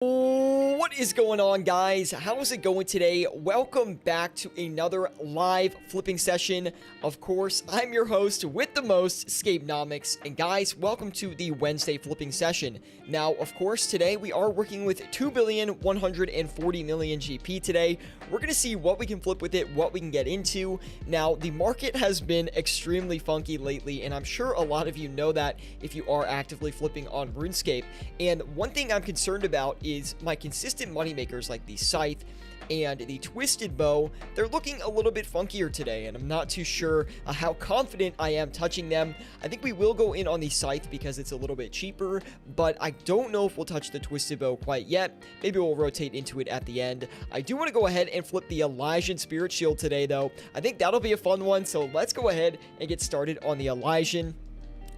What is going on, guys? How is it going today? Welcome back to another live flipping session. Of course, I'm your host with the most, Scapenomics, and guys, welcome to the Wednesday flipping session. Now, of course, today we are working with 2,140,000,000 GP today. We're gonna see what we can flip with it, what we can get into. Now, the market has been extremely funky lately, and I'm sure a lot of you know that if you are actively flipping on RuneScape. And one thing I'm concerned about is my consistent moneymakers like the Scythe and the Twisted Bow. They're looking a little bit funkier today, and I'm not too sure how confident I am touching them. I think we will go in on the Scythe because it's a little bit cheaper, but I don't know if we'll touch the Twisted Bow quite yet. Maybe we'll rotate into it at the end. I do want to go ahead and flip the Elysian Spirit Shield today, though. I think that'll be a fun one, so let's go ahead and get started on the Elysian.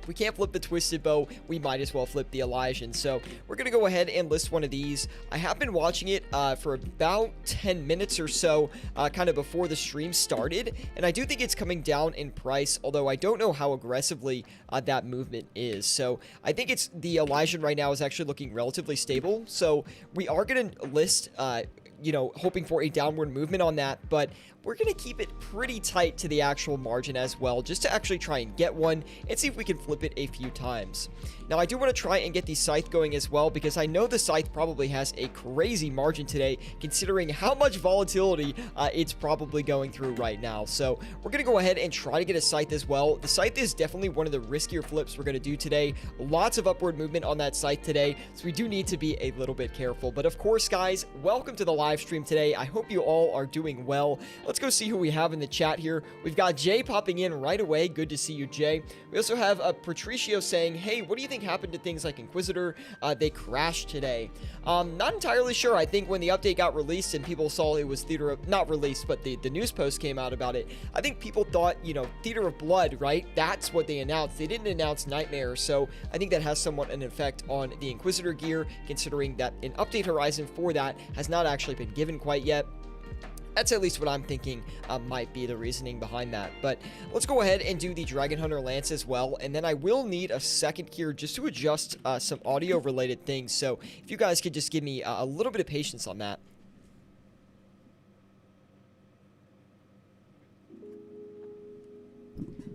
If we can't flip the Twisted Bow, we might as well flip the Elysian. So we're going to go ahead and list one of these. I have been watching it for about 10 minutes or so, kind of before the stream started. And I do think it's coming down in price, although I don't know how aggressively that movement is. So I think it's the Elysian right now is actually looking relatively stable. So we are going to list hoping for a downward movement on that, but we're going to keep it pretty tight to the actual margin as well, just to actually try and get one and see if we can flip it a few times. Now, I do want to try and get the Scythe going as well, because I know the Scythe probably has a crazy margin today, considering how much volatility it's probably going through right now. So we're going to go ahead and try to get a Scythe as well. The Scythe is definitely one of the riskier flips we're going to do today. Lots of upward movement on that Scythe today, so we do need to be a little bit careful. But of course, guys, welcome to the live stream today. I hope you all are doing well. Let's go see who we have in the chat here. We've got Jay popping in right away. Good to see you, Jay. We also have Patricio saying, hey, what do you think happened to things like Inquisitor? They crashed today. Not entirely sure. I think when the update got released and people saw it was not released, but the news post came out about it, I think people thought, Theater of Blood, right? That's what they announced. They didn't announce Nightmare, so I think that has somewhat an effect on the Inquisitor gear, considering that an update horizon for that has not actually been given quite yet. That's at least what I'm thinking might be the reasoning behind that. But let's go ahead and do the Dragon Hunter Lance as well. And then I will need a second here just to adjust some audio related things. So if you guys could just give me a little bit of patience on that.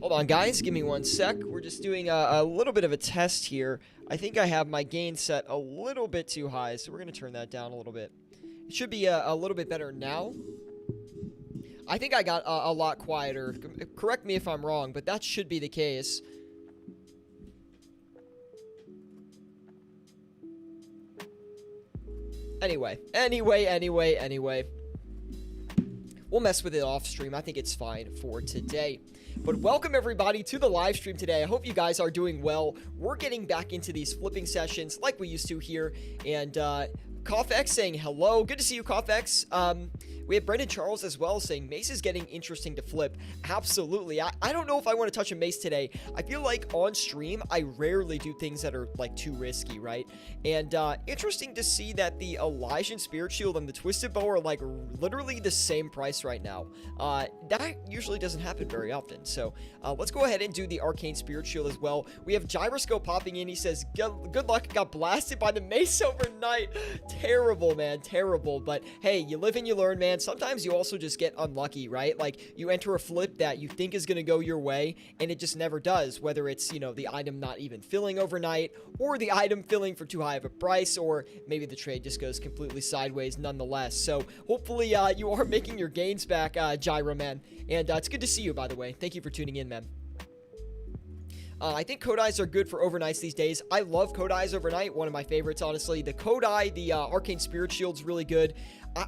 Hold on, guys. Give me one sec. We're just doing a little bit of a test here. I think I have my gain set a little bit too high, so we're going to turn that down a little bit. It should be a little bit better now. I think I got a lot quieter. Correct me if I'm wrong, but that should be the case. Anyway. We'll mess with it off stream. I think it's fine for today. But welcome everybody to the live stream today. I hope you guys are doing well. We're getting back into these flipping sessions like we used to here. And CoffX saying hello. Good to see you, CoffX. We have Brendan Charles as well saying Mace is getting interesting to flip. Absolutely. I don't know if I want to touch a Mace today. I feel like on stream, I rarely do things that are like too risky, right? And interesting to see that the Elysian Spirit Shield and the Twisted Bow are like literally the same price right now. That usually doesn't happen very often. So let's go ahead and do the Arcane Spirit Shield as well. We have Gyroscope popping in. He says, good luck. Got blasted by the Mace overnight. Terrible, man. Terrible. But hey, you live and you learn, man. Sometimes you also just get unlucky, right? Like you enter a flip that you think is going to go your way and it just never does, whether it's, the item not even filling overnight or the item filling for too high of a price, or maybe the trade just goes completely sideways nonetheless. So hopefully you are making your gains back, Gyro, man. And it's good to see you, by the way. Thank you for tuning in, man. I think Kodais are good for overnights these days. I love Kodais overnight. One of my favorites, honestly. The Kodai, the Arcane Spirit Shield's really good.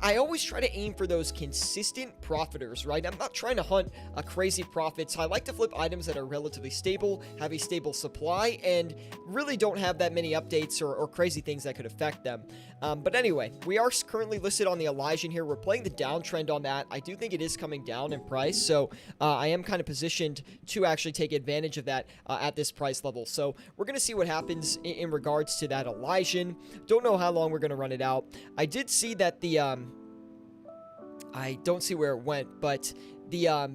I always try to aim for those consistent profiters, right? I'm not trying to hunt a crazy profit, so I like to flip items that are relatively stable, have a stable supply, and really don't have that many updates or crazy things that could affect them. But anyway, we are currently listed on the Elysian here. We're playing the downtrend on that. I do think it is coming down in price, so I am kind of positioned to actually take advantage of that at this price level. So we're going to see what happens in regards to that Elysian. Don't know how long we're going to run it out. I did see that the I don't see where it went, but the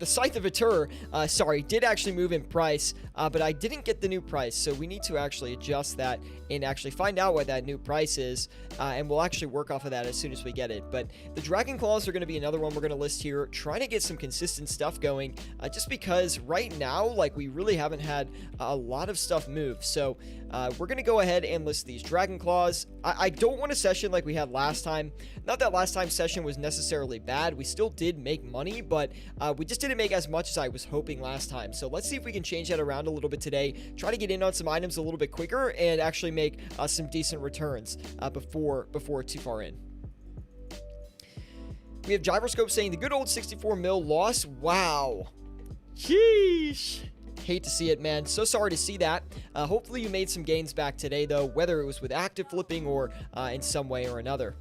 the Scythe of Atur, sorry, did actually move in price, but I didn't get the new price, so we need to actually adjust that and actually find out what that new price is, and we'll actually work off of that as soon as we get it. But the Dragon Claws are going to be another one we're going to list here, trying to get some consistent stuff going, just because right now, like, we really haven't had a lot of stuff move. So we're going to go ahead and list these Dragon Claws. I don't want a session like we had last time. Not that last time's session was necessarily bad. We still did make money, but we just didn't make as much as I was hoping last time. So let's see if we can change that around a little bit today. Try to get in on some items a little bit quicker and actually make some decent returns before too far in. We have Gyroscope saying the good old 64 mil loss. Wow. Sheesh. Hate to see it, man. So sorry to see that. Hopefully you made some gains back today, though, whether it was with active flipping or in some way or another.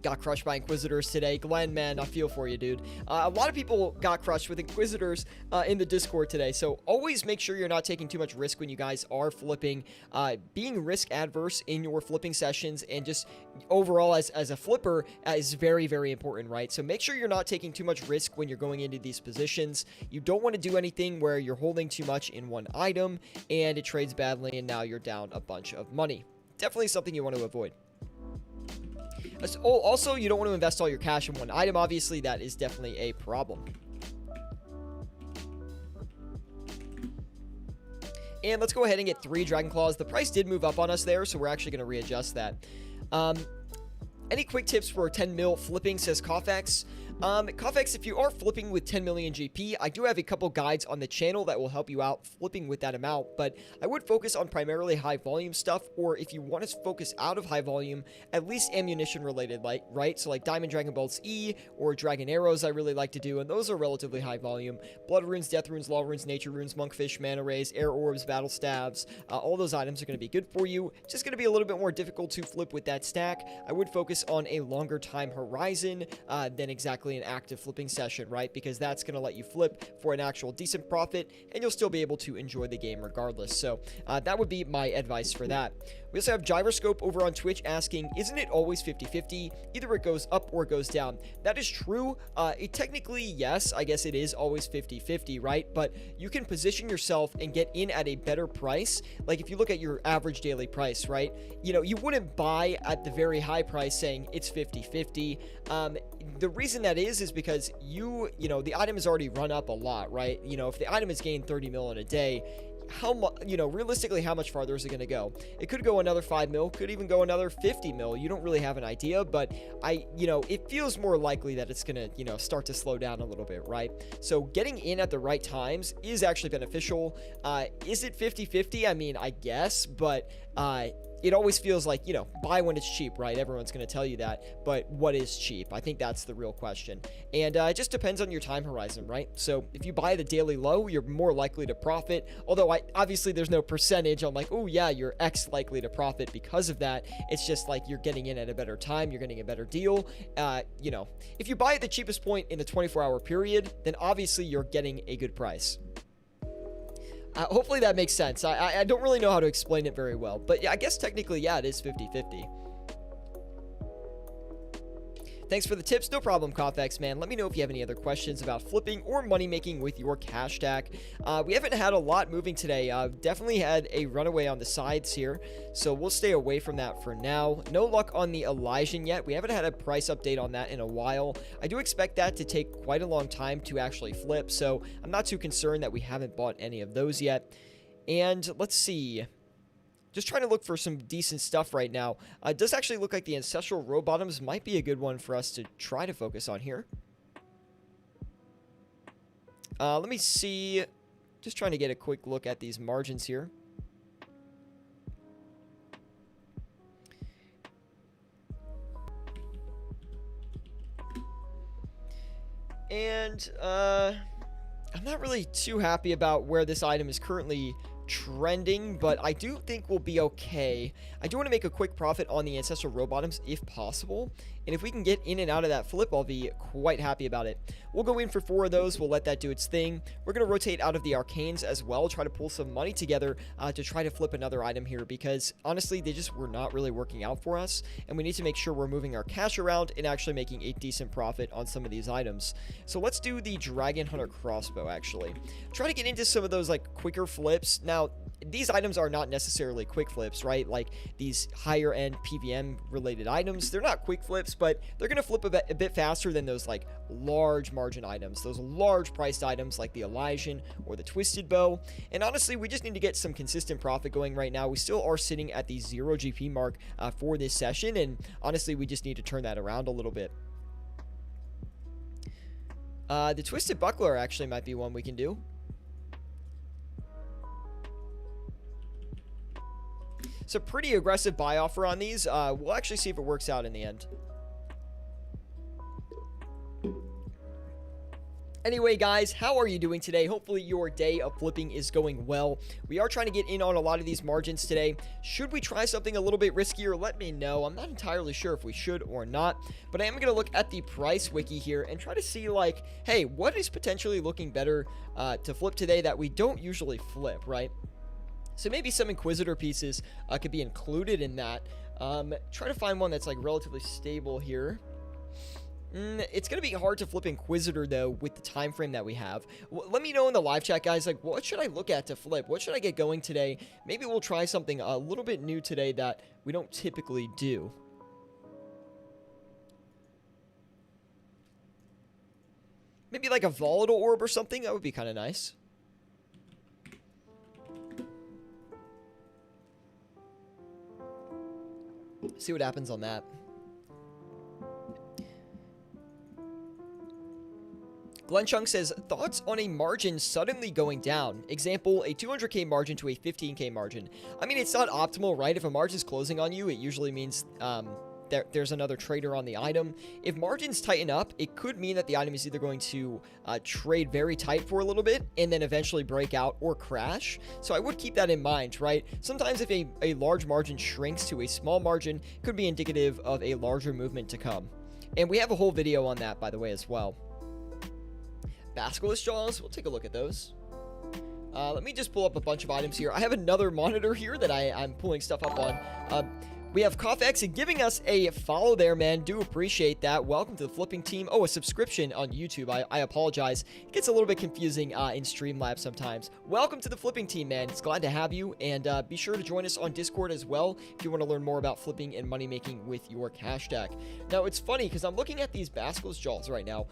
Got crushed by Inquisitors today. Glenn, man, I feel for you, dude. A lot of people got crushed with Inquisitors in the Discord today, so always make sure you're not taking too much risk when you guys are flipping. Being risk adverse in your flipping sessions and just overall as a flipper is very, very important, right? So make sure you're not taking too much risk when you're going into these positions. You don't want to do anything where you're holding too much in one item and it trades badly and now you're down a bunch of money. Definitely something you want to avoid. Also, you don't want to invest all your cash in one item. Obviously, that is definitely a problem. And let's go ahead and get 3 Dragon Claws. The price did move up on us there, so we're actually going to readjust that. Any quick tips for 10 mil flipping, says Kofex. Kofex, if you are flipping with 10 million GP, I do have a couple guides on the channel that will help you out flipping with that amount, but I would focus on primarily high volume stuff, or if you want to focus out of high volume, at least ammunition related, like, right? So like Diamond Dragon Bolts E or Dragon Arrows I really like to do, and those are relatively high volume. Blood Runes, Death Runes, Law Runes, Nature Runes, Monkfish, Mana Rays, Air Orbs, Battle Stabs, all those items are going to be good for you. Just going to be a little bit more difficult to flip with that stack. I would focus on a longer time horizon than exactly an active flipping session, right? Because that's going to let you flip for an actual decent profit and you'll still be able to enjoy the game regardless. So that would be my advice for that. We also have Gyroscope over on Twitch asking, isn't it always 50-50? Either it goes up or it goes down. That is true. It technically, yes, I guess it is always 50-50, right? But you can position yourself and get in at a better price. Like if you look at your average daily price, right? You know, you wouldn't buy at the very high price saying it's 50-50. The reason that is because you know, the item has already run up a lot, right? You know, if the item has gained 30 mil in a day, how much, you know, realistically, how much farther is it going to go? It could go another 5 mil, could even go another 50 mil. You don't really have an idea, but you know, it feels more likely that it's going to, you know, start to slow down a little bit, right? So getting in at the right times is actually beneficial. Is it 50-50? I mean, I guess, but, it always feels like, you know, buy when it's cheap, right? Everyone's going to tell you that, but what is cheap? I think that's the real question. And it just depends on your time horizon, right? So if you buy the daily low, you're more likely to profit. Although obviously there's no percentage on like, oh yeah, you're X likely to profit because of that. It's just like you're getting in at a better time. You're getting a better deal. You know, if you buy at the cheapest point in a 24-hour period, then obviously you're getting a good price. Hopefully that makes sense. I don't really know how to explain it very well, but yeah, I guess technically, yeah, it is 50-50. Thanks for the tips. No problem, Kofex, man. Let me know if you have any other questions about flipping or money making with your cash stack. We haven't had a lot moving today. Definitely had a runaway on the sides here, so we'll stay away from that for now. No luck on the Elysian yet. We haven't had a price update on that in a while. I do expect that to take quite a long time to actually flip, so I'm not too concerned that we haven't bought any of those yet. And let's see. Just trying to look for some decent stuff right now. It does actually look like the Ancestral Row Bottoms might be a good one for us to try to focus on here. Let me see. Just trying to get a quick look at these margins here. And I'm not really too happy about where this item is currently trending, but I do think we'll be okay. I do want to make a quick profit on the Ancestral Row Bottoms if possible, and if we can get in and out of that flip, I'll be quite happy about it. We'll go in for 4 of those. We'll let that do its thing. We're going to rotate out of the Arcanes as well, try to pull some money together to try to flip another item here, because honestly, they just were not really working out for us, and we need to make sure we're moving our cash around and actually making a decent profit on some of these items. So let's do the Dragon Hunter Crossbow, actually. Try to get into some of those like quicker flips. Now, these items are not necessarily quick flips, right? Like these higher end PVM related items, they're not quick flips, but they're going to flip a bit faster than those like large margin items, those large priced items like the Elysian or the Twisted Bow. And honestly, we just need to get some consistent profit going right now. We still are sitting at the 0 GP mark for this session, and honestly, we just need to turn that around a little bit. The Twisted Buckler actually might be one we can do. It's a pretty aggressive buy offer on these. We'll actually see if it works out in the end. Anyway, guys, how are you doing today? Hopefully your day of flipping is going well. We are trying to get in on a lot of these margins today. Should we try something a little bit riskier? Let me know. I'm not entirely sure if we should or not, but I am going to look at the price wiki here and try to see, like, hey, what is potentially looking better to flip today that we don't usually flip, right? So maybe some Inquisitor pieces could be included in that. Try to find one that's like relatively stable here. It's going to be hard to flip Inquisitor, though, with the time frame that we have. Let me know in the live chat, guys, like, what should I look at to flip? What should I get going today? Maybe we'll try something a little bit new today that we don't typically do. Maybe like a Volatile Orb or something. That would be kind of nice. See what happens on that. Glenn Chung says, thoughts on a margin suddenly going down? Example, a 200k margin to a 15k margin. I mean, it's not optimal, right? If a margin is closing on you, it usually means there's another trader on the item. If margins tighten up, it could mean that the item is either going to trade very tight for a little bit and then eventually break out or crash. So I would keep that in mind, right? Sometimes if a large margin shrinks to a small margin, it could be indicative of a larger movement to come. And we have a whole video on that, by the way, as well. Basilisk Jaws, we'll take a look at those. Let me just pull up a bunch of items here. I have another monitor here that I'm pulling stuff up on. We have KoffX giving us a follow there, man. Do appreciate that. Welcome to the flipping team. Oh, a subscription on YouTube. I apologize. It gets a little bit confusing in Streamlabs sometimes. Welcome to the flipping team, man. It's glad to have you. And be sure to join us on Discord as well if you want to learn more about flipping and money making with your cash stack. Now, it's funny because I'm looking at these Basilisk Jaws right now.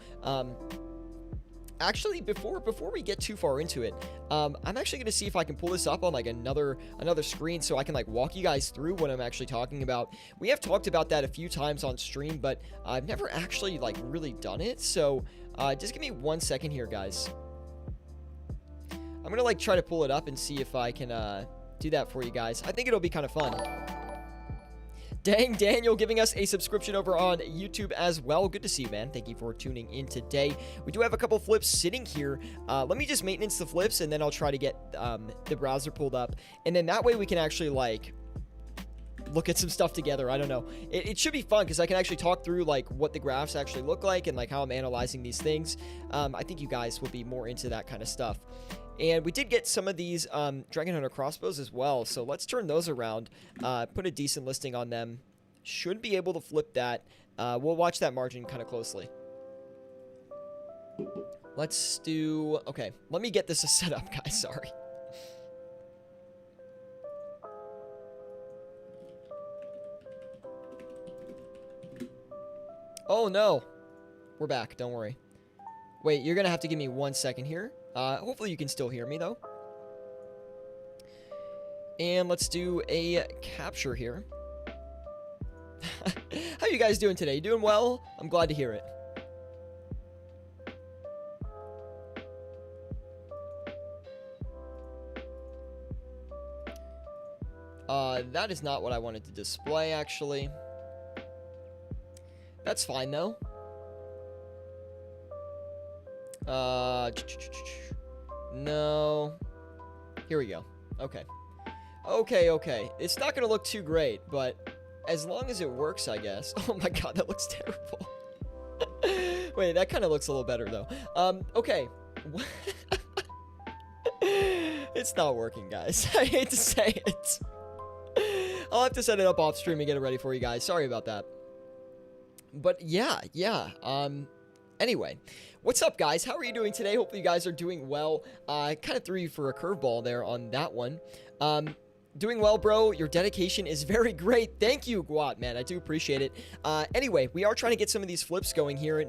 Actually, before we get too far into it, I'm actually going to see if I can pull this up on like another screen so I can like walk you guys through what I'm actually talking about. We have talked about that a few times on stream, but I've never actually like really done it. So just give me 1 second here, guys. I'm going to like try to pull it up and see if I can do that for you guys. I think it'll be kind of fun. Dang, Daniel giving us a subscription over on YouTube as well. Good to see you, man. Thank you for tuning in today. We do have a couple flips sitting here. Let me just maintenance the flips, and then I'll try to get the browser pulled up. And then that way we can actually, like, look at some stuff together. I don't know. It should be fun because I can actually talk through, like, what the graphs actually look like and, like, how I'm analyzing these things. I think you guys would be more into that kind of stuff. And we did get some of these Dragon Hunter Crossbows as well, so let's turn those around, put a decent listing on them. Should be able to flip that. We'll watch that margin kind of closely. Let's do... Okay, let me get this set up, guys. Sorry. Oh, no. We're back. Don't worry. Wait, you're going to have to give me 1 second here. Hopefully you can still hear me, though. And let's do a capture here. How you guys doing today? Doing well? I'm glad to hear it. That is not what I wanted to display, actually. That's fine, though. No. Here we go. Okay. Okay. It's not going to look too great, but as long as it works, I guess. Oh my god, that looks terrible. Wait, that kind of looks a little better, though. Okay. It's not working, guys. I hate to say it. I'll have to set it up off stream and get it ready for you guys. Sorry about that. But yeah. Anyway, what's up, guys? How are you doing today? Hopefully you guys are doing well. I kind of threw you for a curveball there on that one. Doing well, bro. Your dedication is very great. Thank you, Guat, man. I do appreciate it. Anyway, we are trying to get some of these flips going here.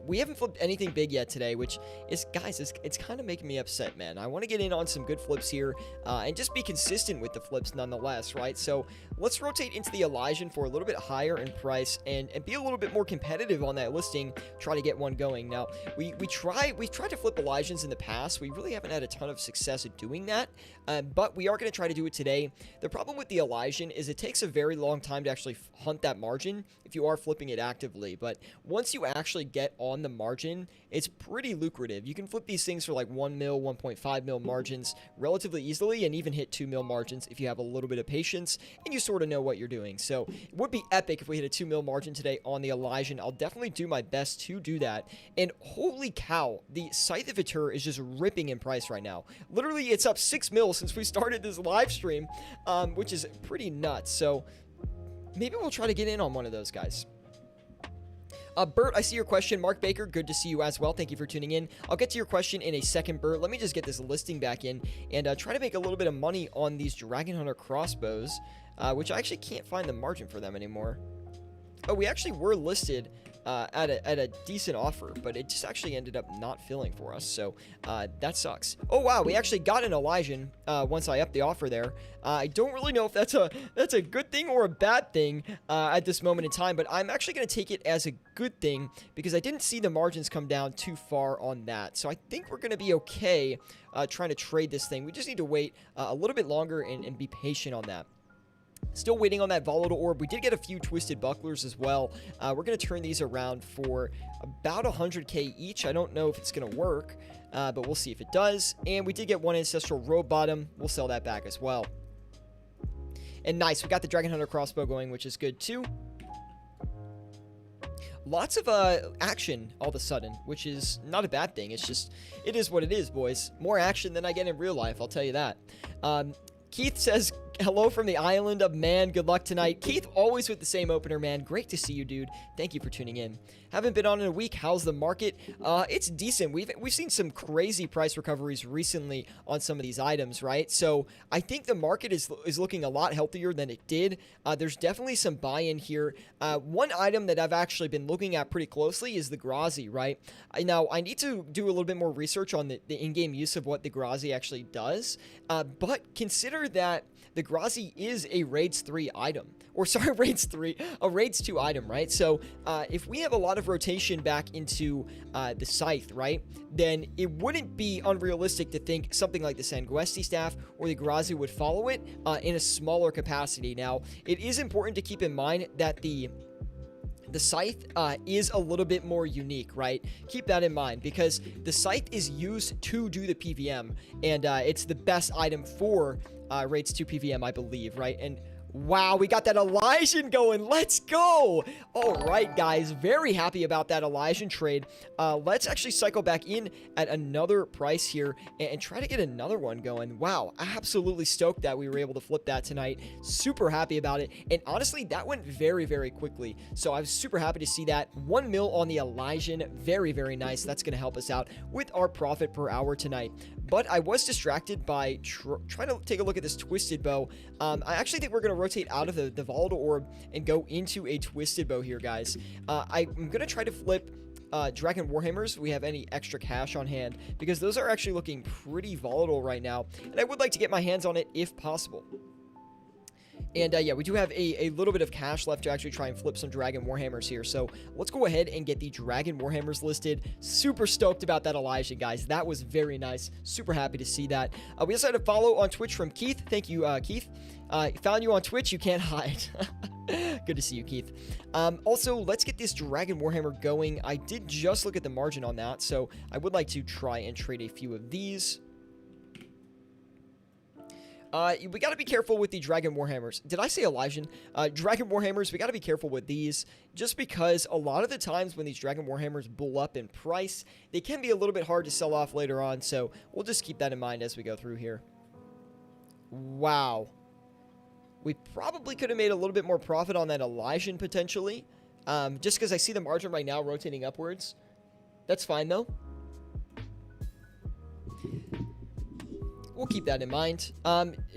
We haven't flipped anything big yet today, which is, guys, it's kind of making me upset, man. I want to get in on some good flips here and just be consistent with the flips nonetheless, right? So let's rotate into the Elysian for a little bit higher in price and be a little bit more competitive on that listing. Try to get one going. Now, we've tried to flip Elysians in the past. We really haven't had a ton of success at doing that, but we are going to try to do it today. The problem with the Elysian is it takes a very long time to actually hunt that margin if you are flipping it actively, but once you actually get on the margin, it's pretty lucrative. You can flip these things for like 1 mil, 1.5 mil margins relatively easily and even hit 2 mil margins if you have a little bit of patience and you sort of know what you're doing. So it would be epic if we hit a 2 mil margin today on the Elysian. I'll definitely do my best to do that. And holy cow, the Scythe of Eter is just ripping in price right now. Literally, it's up 6 mil since we started this live stream, which is pretty nuts. So maybe we'll try to get in on one of those guys. Bert, I see your question. Mark Baker, good to see you as well. Thank you for tuning in. I'll get to your question in a second, Bert. Let me just get this listing back in and try to make a little bit of money on these Dragon Hunter Crossbows, which I actually can't find the margin for them anymore. Oh, we actually were listed at a decent offer, but it just actually ended up not filling for us, so that sucks. Oh wow, we actually got an Elysian once I upped the offer there. I don't really know if that's a good thing or a bad thing at this moment in time, but I'm actually going to take it as a good thing because I didn't see the margins come down too far on that, so I think we're going to be okay trying to trade this thing. We just need to wait a little bit longer and be patient on that. Still waiting on that volatile orb. We did get a few twisted bucklers as well. We're going to turn these around for about 100k each. I don't know if it's going to work, but we'll see if it does. And we did get one ancestral robe bottom. We'll sell that back as well. And nice, we got the Dragon Hunter crossbow going, which is good too. Lots of action all of a sudden, which is not a bad thing. It's just, it is what it is, boys. More action than I get in real life, I'll tell you that. Keith says, hello from the island of Man. Good luck tonight. Keith, always with the same opener, man. Great to see you, dude. Thank you for tuning in. Haven't been on in a week. How's the market? It's decent. We've seen some crazy price recoveries recently on some of these items, right? So I think the market is looking a lot healthier than it did. There's definitely some buy-in here. One item that I've actually been looking at pretty closely is the Grazi, right? Now, I need to do a little bit more research on the in-game use of what the Grazi actually does, but consider that the Grazi is a Raids 3 item, or sorry, a Raids 2 item, right? So if we have a lot of rotation back into the Scythe, right, then it wouldn't be unrealistic to think something like the Sanguesti staff or the Grazi would follow it in a smaller capacity. Now, it is important to keep in mind that the Scythe is a little bit more unique, right? Keep that in mind because the Scythe is used to do the PVM, and it's the best item for Raids 2 PVM, I believe, right? And wow, we got that Elysian going. Let's go. All right, guys. Very happy about that Elysian trade. Let's actually cycle back in at another price here and try to get another one going. Wow, absolutely stoked that we were able to flip that tonight. Super happy about it. And honestly, that went very, very quickly. So I was super happy to see that. 1 mil on the Elysian. Very, very nice. That's going to help us out with our profit per hour tonight. But I was distracted by trying to take a look at this twisted bow. I actually think we're going to rotate out of the volatile orb and go into a twisted bow here, guys. I'm going to try to flip Dragon Warhammers if we have any extra cash on hand, because those are actually looking pretty volatile right now, and I would like to get my hands on it if possible. And yeah, we do have a little bit of cash left to actually try and flip some Dragon Warhammers here. So let's go ahead and get the Dragon Warhammers listed. Super stoked about that Elysian, guys. That was very nice. Super happy to see that. We also had a follow on Twitch from Keith. Thank you, Keith. Found you on Twitch. You can't hide. Good to see you, Keith. Also, let's get this Dragon Warhammer going. I did just look at the margin on that, so I would like to try and trade a few of these. We got to be careful with the Dragon Warhammers. Did I say Elysian? Dragon Warhammers, we got to be careful with these just because a lot of the times when these Dragon Warhammers bull up in price, they can be a little bit hard to sell off later on, so we'll just keep that in mind as we go through here. Wow. We probably could have made a little bit more profit on that Elysian potentially, just because I see the margin right now rotating upwards. That's fine, though. We'll keep that in mind.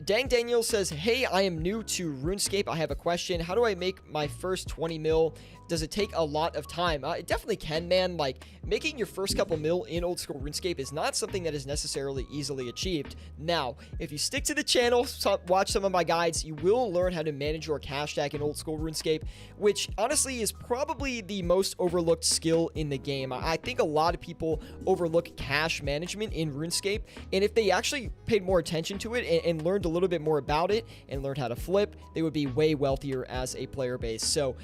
Dang Daniel says, hey, I am new to RuneScape. I have a question. How do I make my first 20 mil? Does it take a lot of time? It definitely can, man. Like, making your first couple mil in old school RuneScape is not something that is necessarily easily achieved. Now, if you stick to the channel, watch some of my guides, you will learn how to manage your cash stack in old school RuneScape, which honestly is probably the most overlooked skill in the game. I think a lot of people overlook cash management in RuneScape, and if they actually paid more attention to it and learned a little bit more about it and learned how to flip, they would be way wealthier as a player base. So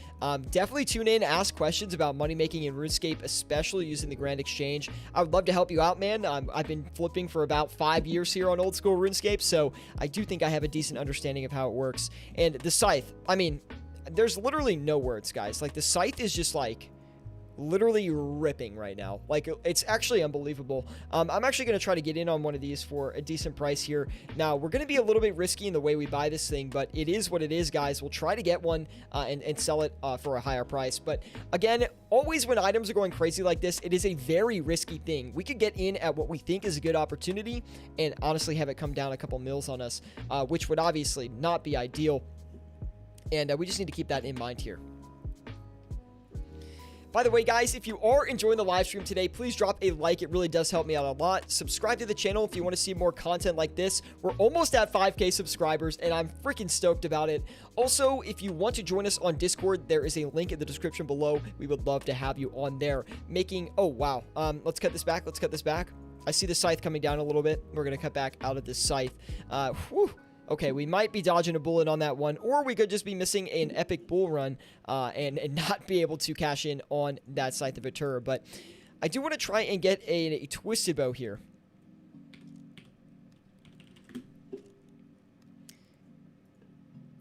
definitely tune in, ask questions about money making in RuneScape, especially using the Grand Exchange. I would love to help you out, man. I've been flipping for about 5 years here on old school RuneScape, so I do think I have a decent understanding of how it works. And the scythe, I mean, there's literally no words, guys. Like, the scythe is just like literally ripping right now. Like, it's actually unbelievable. I'm actually going to try to get in on one of these for a decent price here. Now, we're going to be a little bit risky in the way we buy this thing, but it is what it is, guys. We'll try to get one and sell it for a higher price. But again, always when items are going crazy like this, it is a very risky thing. We could get in at what we think is a good opportunity and honestly have it come down a couple mils on us, which would obviously not be ideal. And we just need to keep that in mind here. By the way, guys, if you are enjoying the live stream today, please drop a like. It really does help me out a lot. Subscribe to the channel if you want to see more content like this. We're almost at 5K subscribers, and I'm freaking stoked about it. Also, if you want to join us on Discord, there is a link in the description below. We would love to have you on there. Oh, wow. Let's cut this back. Let's cut this back. I see the scythe coming down a little bit. We're going to cut back out of this scythe. Whew. Okay, we might be dodging a bullet on that one, or we could just be missing an epic bull run and not be able to cash in on that Scythe of Atur. But I do want to try and get a Twisted Bow here.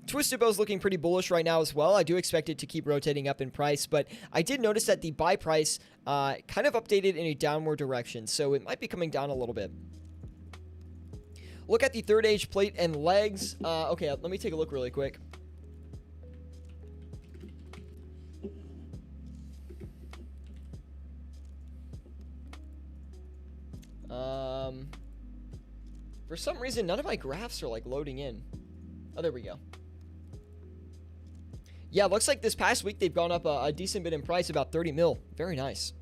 Twisted Bow's looking pretty bullish right now as well. I do expect it to keep rotating up in price, but I did notice that the buy price kind of updated in a downward direction, so it might be coming down a little bit. Look at the third age plate and legs. Okay, let me take a look really quick. For some reason, none of my graphs are like loading in. Oh, there we go. Yeah, looks like this past week they've gone up a decent bit in price, about 30 mil. Very nice.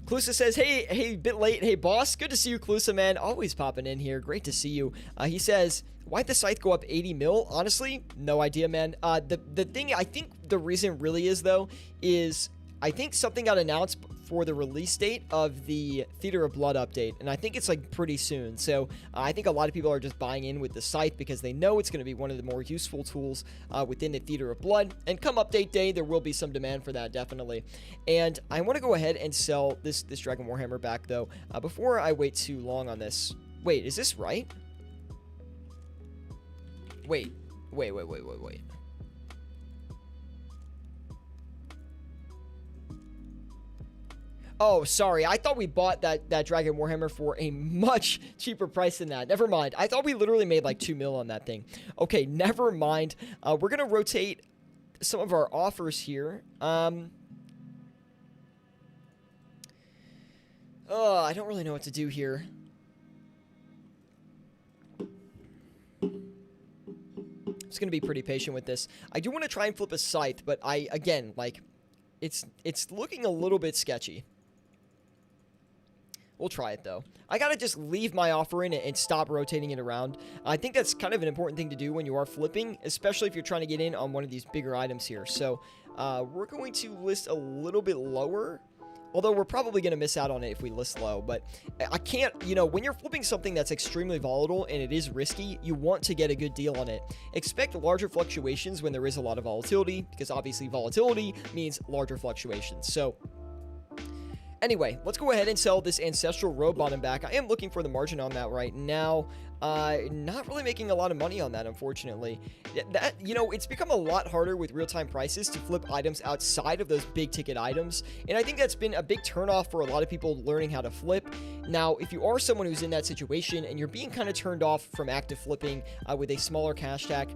Clusa says, hey, bit late. Hey, boss. Good to see you, Clusa, man. Always popping in here. Great to see you. He says, why'd the scythe go up 80 mil? Honestly, no idea, man. The thing, I think the reason really is, though, is I think something got announced for the release date of the Theater of Blood update, and I think it's like pretty soon. So I think a lot of people are just buying in with the scythe because they know it's going to be one of the more useful tools within the Theater of Blood. And come update day, there will be some demand for that, definitely. And I want to go ahead and sell this Dragon Warhammer back, though, before I wait too long on this. Wait, is this right? Wait. Oh, sorry. I thought we bought that Dragon Warhammer for a much cheaper price than that. Never mind. I thought we literally made like 2 mil on that thing. Okay, never mind. We're going to rotate some of our offers here. I don't really know what to do here. Just going to be pretty patient with this. I do want to try and flip a scythe, but again, like, it's looking a little bit sketchy. We'll try it, though. I gotta just leave my offer in and stop rotating it around. I think that's kind of an important thing to do when you are flipping, especially if you're trying to get in on one of these bigger items here. So, we're going to list a little bit lower, although we're probably going to miss out on it if we list low. But I can't, when you're flipping something that's extremely volatile and it is risky, you want to get a good deal on it. Expect larger fluctuations when there is a lot of volatility, because obviously volatility means larger fluctuations. So, Anyway, let's go ahead and sell this Ancestral Robe bottom back. I am looking for the margin on that right now. Not really making a lot of money on that, unfortunately. It's become a lot harder with real-time prices to flip items outside of those big ticket items, and I think that's been a big turnoff for a lot of people learning how to flip. Now, if you are someone who's in that situation and you're being kind of turned off from active flipping with a smaller cash stack,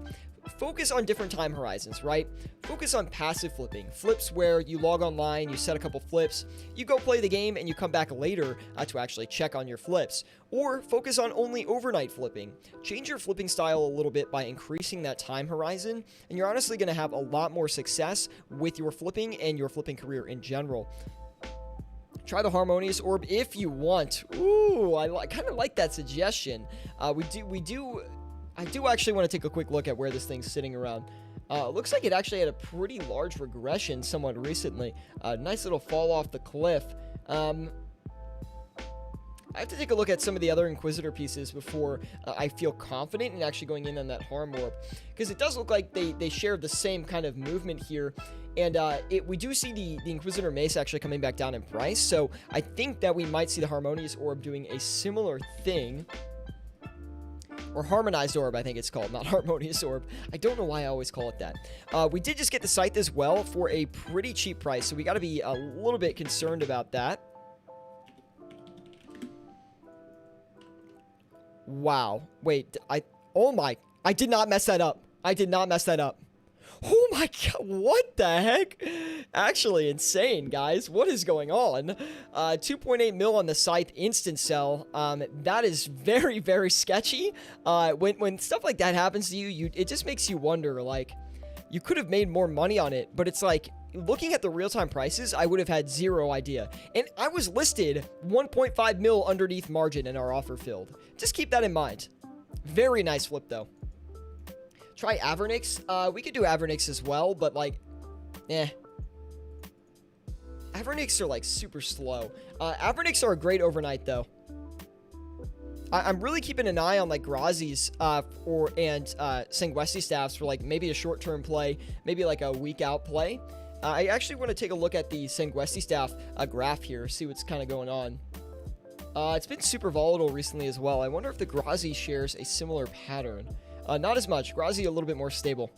focus on different time horizons, right? Focus on passive flipping. Flips where you log online, you set a couple flips, you go play the game, and you come back later to actually check on your flips. Or focus on only overnight flipping. Change your flipping style a little bit by increasing that time horizon, and you're honestly going to have a lot more success with your flipping and your flipping career in general. Try the Harmonious Orb if you want. Ooh, I kind of like that suggestion. I do actually want to take a quick look at where this thing's sitting around. Looks like it actually had a pretty large regression somewhat recently. Nice little fall off the cliff. I have to take a look at some of the other Inquisitor pieces before I feel confident in actually going in on that Harm Orb. Because it does look like they share the same kind of movement here. And we do see the Inquisitor Mace actually coming back down in price. So I think that we might see the Harmonious Orb doing a similar thing. Or Harmonized Orb, I think it's called, not Harmonious Orb. I don't know why I always call it that. We did just get the Scythe as well for a pretty cheap price, so we got to be a little bit concerned about that. Wow. Wait, I did not mess that up. I did not mess that up. Oh my god, what the heck? Actually insane, guys. What is going on? 2.8 mil on the Scythe instant sell. That is very, very sketchy. When stuff like that happens to you, it just makes you wonder, like, you could have made more money on it, but it's like, looking at the real-time prices, I would have had zero idea. And I was listed 1.5 mil underneath margin in our offer filled. Just keep that in mind. Very nice flip, though. Try Avernix. We could do Avernix as well, but like, Avernix are like super slow. Avernix are a great overnight though. I'm really keeping an eye on like Grazi's and Sanguesti staffs for like maybe a short-term play, maybe like a week out play. I actually want to take a look at the Sanguesti staff graph here, see what's kind of going on. It's been super volatile recently as well. I wonder if the Grazi shares a similar pattern. Not as much. Grazi a little bit more stable.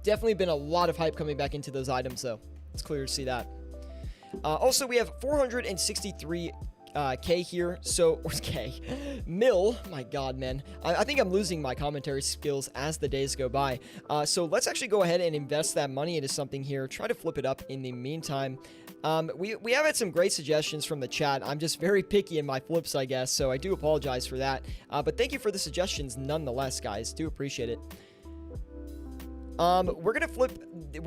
Definitely been a lot of hype coming back into those items, though. It's clear to see that. Also, we have 463 K here. So, or K. Mil. My god, man. I think I'm losing my commentary skills as the days go by. So, let's actually go ahead and invest that money into something here. Try to flip it up in the meantime. We have had some great suggestions from the chat. I'm just very picky in my flips, I guess, so I do apologize for that. But thank you for the suggestions nonetheless, guys. Do appreciate it. We're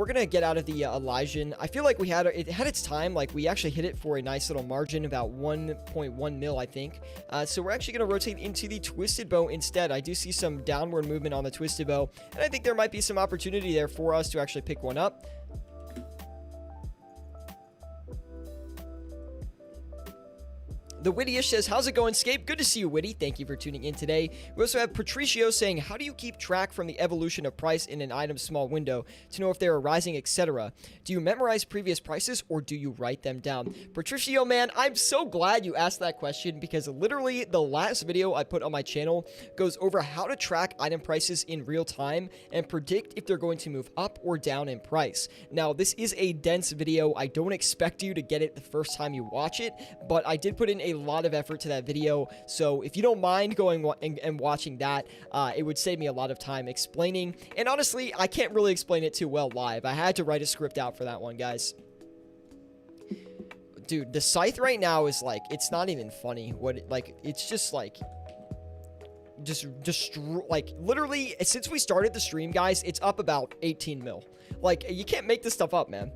gonna get out of the Elysian. I feel like it had its time. Like, we actually hit it for a nice little margin, about 1.1 mil, I think. So we're actually gonna rotate into the Twisted Bow instead. I do see some downward movement on the Twisted Bow, and I think there might be some opportunity there for us to actually pick one up. The Witty-ish says, how's it going, Scape? Good to see you, Witty. Thank you for tuning in today. We also have Patricio saying, how do you keep track from the evolution of price in an item's small window to know if they are rising, etc.? Do you memorize previous prices or do you write them down? Patricio, man, I'm so glad you asked that question because literally the last video I put on my channel goes over how to track item prices in real time and predict if they're going to move up or down in price. Now, this is a dense video. I don't expect you to get it the first time you watch it, but I did put in a lot of effort to that video, so if you don't mind going and watching that, it would save me a lot of time explaining, and honestly, I can't really explain it too well live. I had to write a script out for that one, guys. Dude, the Scythe right now is like, it's not even funny. It's just like, like, literally, since we started the stream, guys, it's up about 18 mil. Like, you can't make this stuff up, man.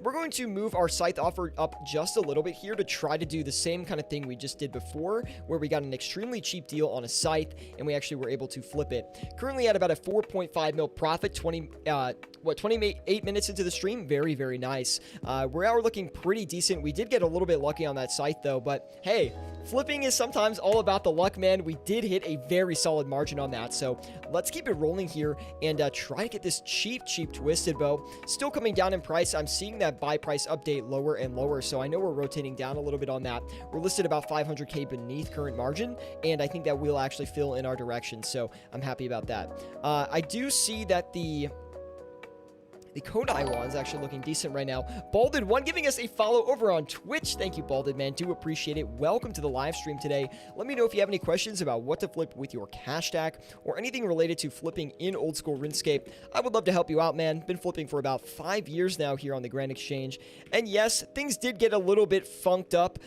we're going to move our scythe offer up just a little bit here to try to do the same kind of thing we just did before, where we got an extremely cheap deal on a scythe and we actually were able to flip it. Currently at about a 4.5 mil profit, 28 minutes into the stream. Very, very nice. We're looking pretty decent. We did get a little bit lucky on that scythe though, but hey, flipping is sometimes all about the luck, man. We did hit a very solid margin on that, so let's keep it rolling here and try to get this cheap twisted bow. Still coming down in price. I'm seeing that buy price update lower and lower, so I know we're rotating down a little bit on that. We're listed about 500k beneath current margin, and I think that will actually fill in our direction, so I'm happy about that. I do see that the Kodai one is actually looking decent right now. Balded1 giving us a follow over on Twitch. Thank you, Balded, man. Do appreciate it. Welcome to the live stream today. Let me know if you have any questions about what to flip with your cash stack or anything related to flipping in old school RuneScape. I would love to help you out, man. Been flipping for about 5 years now here on the Grand Exchange. And yes, things did get a little bit funked up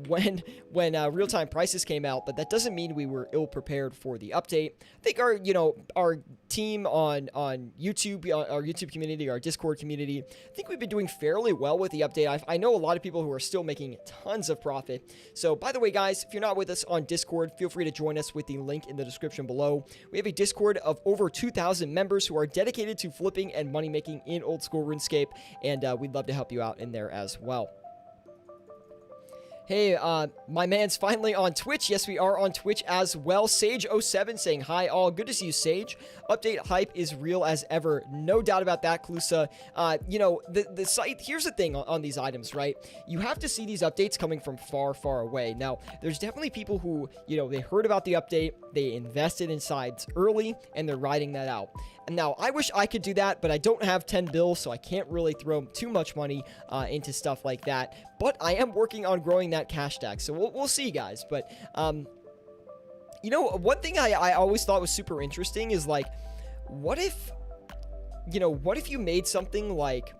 when real-time prices came out, but that doesn't mean we were ill-prepared for the update. I think our team on YouTube, our YouTube community, our Discord community, I think we've been doing fairly well with the update. I know a lot of people who are still making tons of profit. So by the way, guys, if you're not with us on Discord, feel free to join us with the link in the description below. We have a Discord of over 2,000 members who are dedicated to flipping and money making in old school RuneScape, and we'd love to help you out in there as well. Hey, my man's finally on Twitch. Yes, we are on Twitch as well. Sage07 saying hi all. Good to see you, Sage. Update hype is real as ever. No doubt about that, Klusa. The site, here's the thing on these items, right? You have to see these updates coming from far, far away. Now, there's definitely people who, they heard about the update, they invested in sides early, and they're riding that out. And now, I wish I could do that, but I don't have 10 bills, so I can't really throw too much money into stuff like that. But I am working on growing that cash stack, so we'll see, guys. But, one thing I always thought was super interesting is, like, what if you made something like...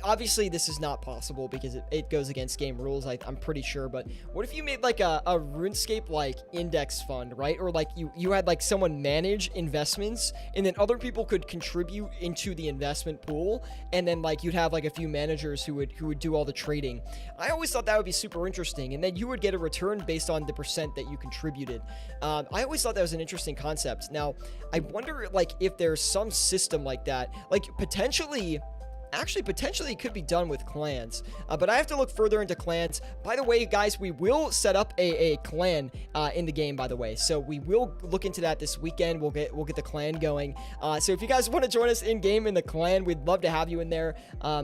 Obviously, this is not possible because it goes against game rules, I'm pretty sure, but what if you made, like, a RuneScape, like, index fund, right? Or, like, you had, like, someone manage investments, and then other people could contribute into the investment pool, and then, like, you'd have, like, a few managers who would do all the trading. I always thought that would be super interesting, and then you would get a return based on the percent that you contributed. I always thought that was an interesting concept. Now, I wonder, like, if there's some system like that, like, potentially it could be done with clans, but I have to look further into clans. By the way, guys, we will set up a clan in the game, by the way, so we will look into that this weekend. We'll get the clan going, so if you guys want to join us in game in the clan, we'd love to have you in there. I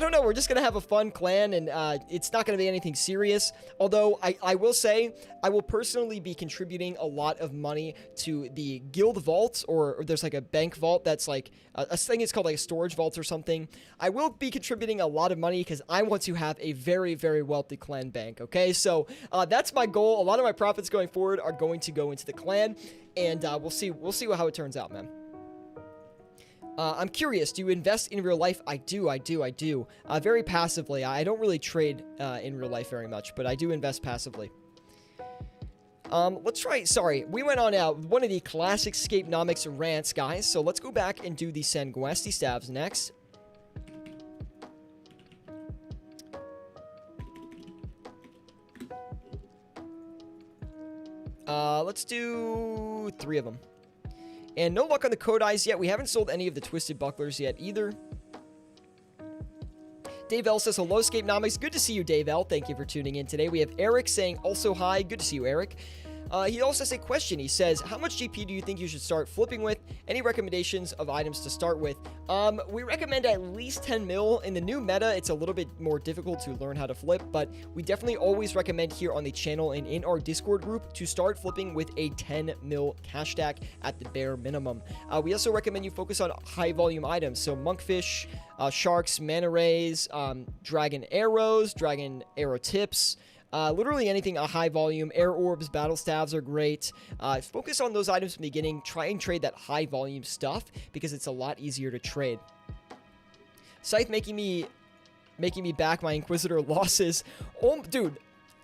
don't know, we're just gonna have a fun clan, and it's not gonna be anything serious, although I will say I will personally be contributing a lot of money to the guild vault, or there's like a bank vault that's like a thing. It's called like a storage vault or something. I will be contributing a lot of money because I want to have a very, very wealthy clan bank, okay? So that's my goal. A lot of my profits going forward are going to go into the clan, and we'll see how it turns out, man. I'm curious, do you invest in real life? I do. Very passively. I don't really trade in real life very much, but I do invest passively. Let's try, we went on one of the classic Scapenomics rants, guys, so let's go back and do the Sanguesti stabs next. Let's do 3 of them. And no luck on the Kodais yet. We haven't sold any of the Twisted Bucklers yet either. Dave L says, hello, Scapenomics. Good to see you, Dave L. Thank you for tuning in today. We have Eric saying, also hi. Good to see you, Eric. He also has a question. He says, how much GP do you think you should start flipping with? Any recommendations of items to start with? We recommend at least 10 mil. In the new meta, it's a little bit more difficult to learn how to flip, but we definitely always recommend here on the channel and in our Discord group to start flipping with a 10 mil cash stack at the bare minimum. We also recommend you focus on high volume items. So monkfish, sharks, manta rays, dragon arrows, dragon arrow tips, literally anything a high volume. Air orbs, battle staves are great. Focus on those items from the beginning. Try and trade that high volume stuff because it's a lot easier to trade. Scythe making me back my Inquisitor losses. Oh, dude.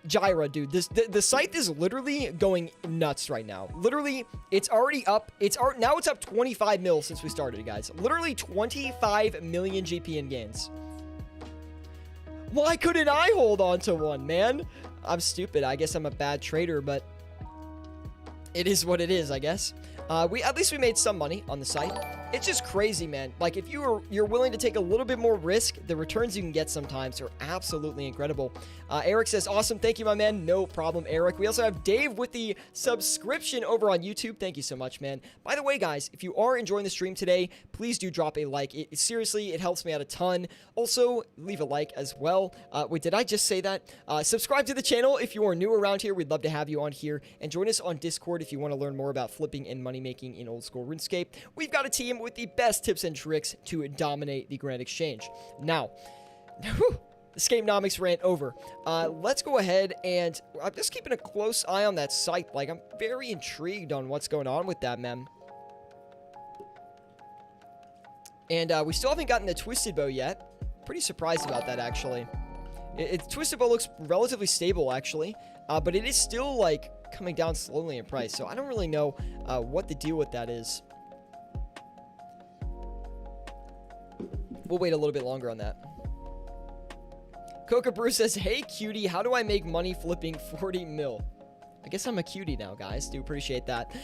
Gyra, dude, the scythe is literally going nuts right now. Literally, it's already up. Now it's up 25 mil since we started, guys. Literally 25 million GP in gains. Why couldn't I hold on to one, man? I'm stupid. I guess I'm a bad trader, but it is what it is, I guess. At least we made some money on the site. It's just crazy, man. Like, if you're willing to take a little bit more risk, the returns you can get sometimes are absolutely incredible. Eric says, awesome. Thank you, my man. No problem, Eric. We also have Dave with the subscription over on YouTube. Thank you so much, man. By the way, guys, if you are enjoying the stream today, please do drop a like. Seriously, it helps me out a ton. Also, leave a like as well. Wait, did I just say that? Subscribe to the channel if you are new around here. We'd love to have you on here. And join us on Discord if you want to learn more about flipping and money making in old school RuneScape. We've got a team with the best tips and tricks to dominate the Grand Exchange. Now, Escape-nomics rant over. Let's go ahead and I'm just keeping a close eye on that site. Like, I'm very intrigued on what's going on with that, man. And we still haven't gotten the Twisted Bow yet. Pretty surprised about that, actually. Twisted Bow looks relatively stable, actually. But it is still, like, coming down slowly in price. So I don't really know what the deal with that is. We'll wait a little bit longer on that. Coca Brew says, hey, cutie, how do I make money flipping 40 mil? I guess I'm a cutie now, guys. Do appreciate that.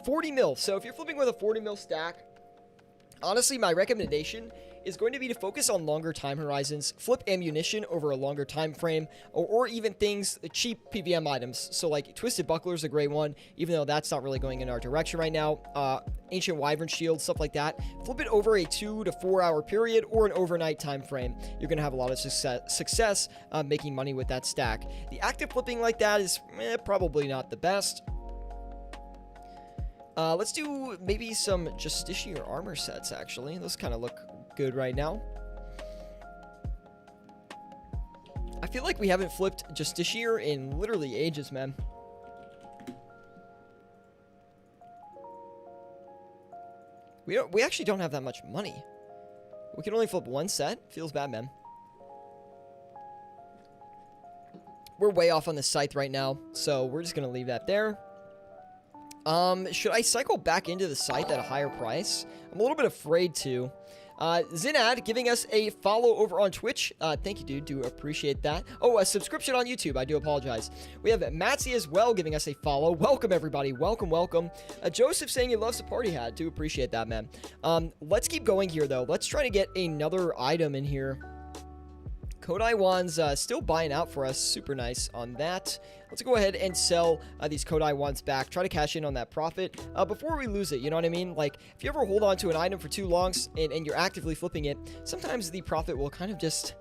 40 mil. So if you're flipping with a 40 mil stack, honestly, my recommendation is going to be to focus on longer time horizons, flip ammunition over a longer time frame, or even things, cheap PVM items. So like Twisted Buckler is a great one, even though that's not really going in our direction right now. Ancient Wyvern Shield, stuff like that. Flip it over a 2 to 4 hour period or an overnight time frame. You're going to have a lot of success making money with that stack. The active flipping like that is probably not the best. Let's do maybe some Justiciar armor sets, actually. Those kind of look good right now. I feel like we haven't flipped Justiciar in literally ages, man. We actually don't have that much money. We can only flip one set. Feels bad, man. We're way off on the scythe right now, so we're just gonna leave that there. Should I cycle back into the scythe at a higher price? I'm a little bit afraid to. Zinad giving us a follow over on Twitch. Thank you, dude. Do appreciate that. Oh, a subscription on YouTube. I do apologize. We have Matsy as well giving us a follow. Welcome, everybody. Welcome, welcome. Joseph saying he loves the party hat. Do appreciate that, man. Let's keep going here, though. Let's try to get another item in here. Kodai Wands still buying out for us. Super nice on that. Let's go ahead and sell these Kodai Wands back. Try to cash in on that profit before we lose it. You know what I mean? Like, if you ever hold on to an item for too long and you're actively flipping it, sometimes the profit will kind of just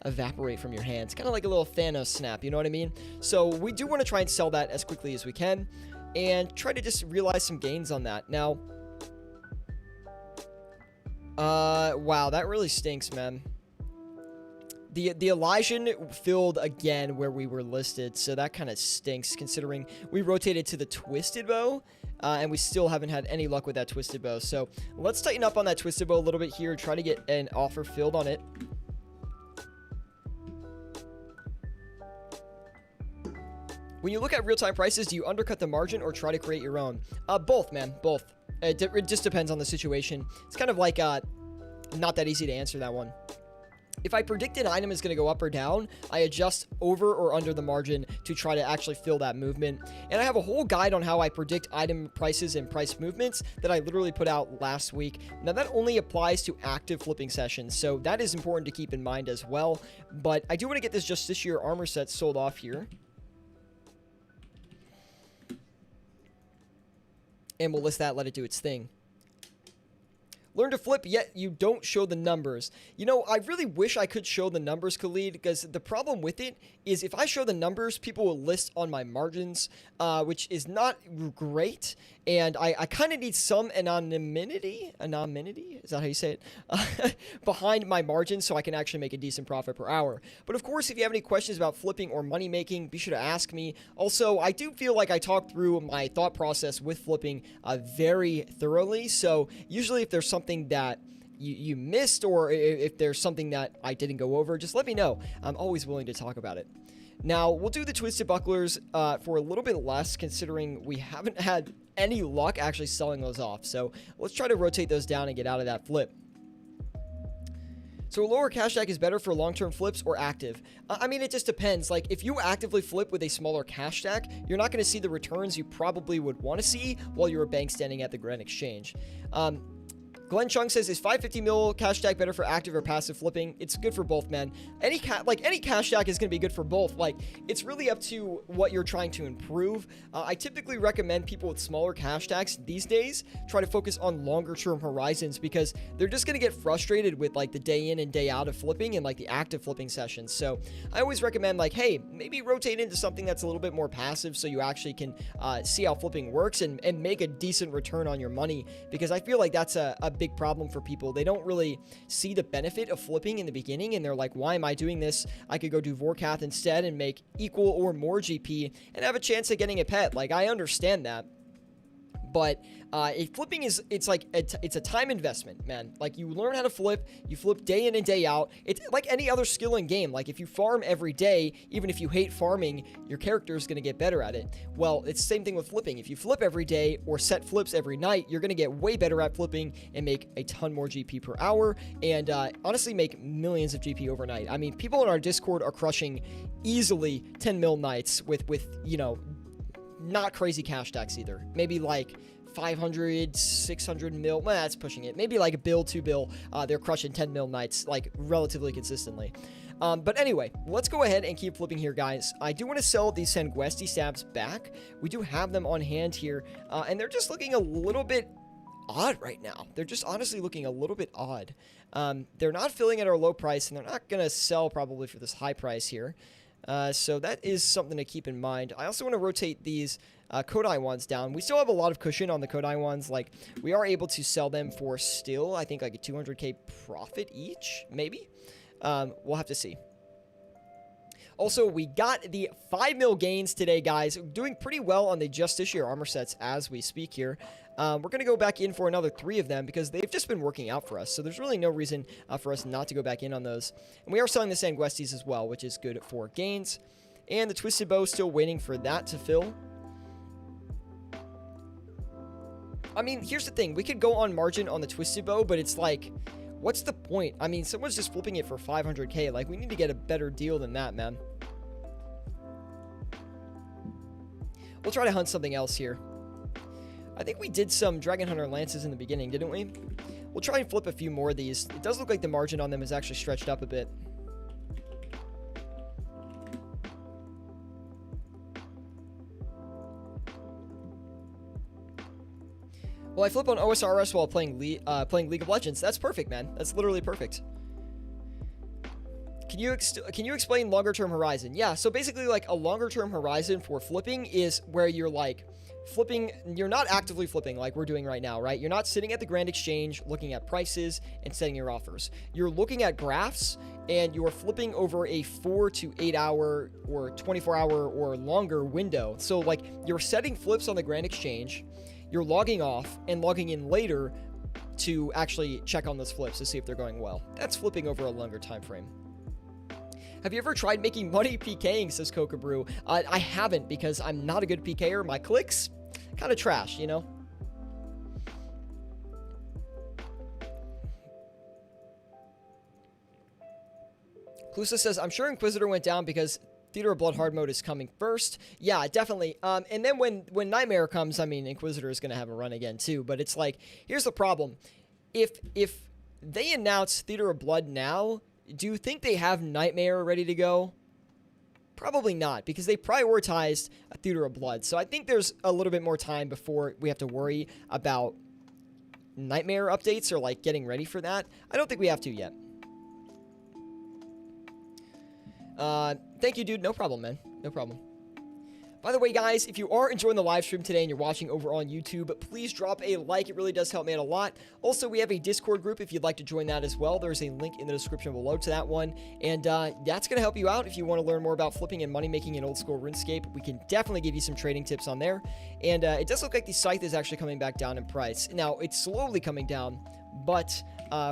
evaporate from your hands. Kind of like a little Thanos snap. You know what I mean? So we do want to try and sell that as quickly as we can and try to just realize some gains on that. Now, wow, that really stinks, man. The Elysian filled again where we were listed, so that kind of stinks considering we rotated to the Twisted Bow, and we still haven't had any luck with that Twisted Bow. So let's tighten up on that Twisted Bow a little bit here, try to get an offer filled on it. When you look at real-time prices, do you undercut the margin or try to create your own? Both, man, both. It just depends on the situation. It's kind of like not that easy to answer that one. If I predict an item is going to go up or down, I adjust over or under the margin to try to actually fill that movement. And I have a whole guide on how I predict item prices and price movements that I literally put out last week. Now, that only applies to active flipping sessions, so that is important to keep in mind as well. But I do want to get this Justiciar armor set sold off here. And we'll list that, let it do its thing. Learn to flip, yet you don't show the numbers. You know, I really wish I could show the numbers, Khalid, because the problem with it is if I show the numbers, people will list on my margins, which is not great. And I kind of need some anonymity, is that how you say it? Behind my margins so I can actually make a decent profit per hour. But of course, if you have any questions about flipping or money making, be sure to ask me. Also, I do feel like I talked through my thought process with flipping very thoroughly. So usually if there's something that you missed or if there's something that I didn't go over, just let me know. I'm always willing to talk about it. Now, we'll do the Twisted Bucklers for a little bit less, considering we haven't had any luck actually selling those off. So let's try to rotate those down and get out of that flip. So a lower cash stack is better for long-term flips or active? I mean, it just depends. Like, if you actively flip with a smaller cash stack, you're not going to see the returns you probably would want to see while you're a bank standing at the Grand Exchange. Glenn Chung says, is 550 mil cash stack better for active or passive flipping? It's good for both, man. Any cash stack is going to be good for both. Like, it's really up to what you're trying to improve. I typically recommend people with smaller cash stacks these days try to focus on longer term horizons, because they're just going to get frustrated with like the day in and day out of flipping and like the active flipping sessions. So I always recommend, like, hey, maybe rotate into something that's a little bit more passive so you actually can see how flipping works and make a decent return on your money, because I feel like that's a big problem for people. They don't really see the benefit of flipping in the beginning, and they're like, why am I doing this? I could go do Vorkath instead and make equal or more GP and have a chance at getting a pet. Like, I understand that. But flipping is, it's a time investment, man. Like, you learn how to flip, you flip day in and day out. It's like any other skill in game. Like, if you farm every day, even if you hate farming, your character is going to get better at it. Well, it's the same thing with flipping. If you flip every day or set flips every night, you're going to get way better at flipping and make a ton more GP per hour, and honestly make millions of GP overnight. I mean, people in our Discord are crushing easily 10 mil nights with you know, not crazy cash stacks either. Maybe like 500, 600 mil. Well, that's pushing it. Maybe like a bill, 2 bill. They're crushing 10 mil nights like relatively consistently. But anyway, let's go ahead and keep flipping here, guys. I do want to sell these Sanguesti stabs back. We do have them on hand here, and they're just looking a little bit odd right now. They're just honestly looking a little bit odd. They're not filling at our low price, and they're not going to sell probably for this high price here. So that is something to keep in mind. I also want to rotate these Kodai ones down. We still have a lot of cushion on the Kodai ones. Like, we are able to sell them for still, I think, like a 200k profit each, maybe. We'll have to see. Also, we got the 5 mil gains today, guys. Doing pretty well on the Just This Year armor sets as we speak here. We're going to go back in for another 3 of them because they've just been working out for us. So there's really no reason for us not to go back in on those. And we are selling the Sanguestis as well, which is good for gains. And the Twisted Bow, still waiting for that to fill. I mean, here's the thing. We could go on margin on the Twisted Bow, but it's like, what's the point? I mean, someone's just flipping it for 500k. Like, we need to get a better deal than that, man. We'll try to hunt something else here. I think we did some Dragon Hunter Lances in the beginning, didn't we? We'll try and flip a few more of these. It does look like the margin on them is actually stretched up a bit. Well, I flip on OSRS while playing League of Legends. That's perfect, man. That's literally perfect. Can you explain longer term horizon? Yeah, so basically, like, a longer term horizon for flipping is where you're like flipping, you're not actively flipping like we're doing right now, right? You're not sitting at the Grand Exchange looking at prices and setting your offers. You're looking at graphs and you're flipping over a 4 to 8 hour or 24 hour or longer window. So like, you're setting flips on the Grand Exchange, you're logging off and logging in later to actually check on those flips to see if they're going well. That's flipping over a longer time frame. Have you ever tried making money PKing, says Coca Brew? I haven't, because I'm not a good PKer. My clicks, kind of trash, you know? Clusa says, I'm sure Inquisitor went down because Theater of Blood hard mode is coming first. Yeah, definitely. And then when Nightmare comes, I mean, Inquisitor is going to have a run again too. But it's like, here's the problem. If they announce Theater of Blood now, do you think they have Nightmare ready to go? Probably not, because they prioritized a Theater of Blood. So I think there's a little bit more time before we have to worry about Nightmare updates or like getting ready for that. I don't think we have to yet. Thank you, dude. No problem, man. No problem. By the way, guys, if you are enjoying the live stream today and you're watching over on YouTube, please drop a like. It really does help me out a lot. Also, we have a Discord group if you'd like to join that as well. There's a link in the description below to that one. And that's going to help you out if you want to learn more about flipping and money making in old school RuneScape. We can definitely give you some trading tips on there. And it does look like the Scythe is actually coming back down in price. Now, it's slowly coming down, but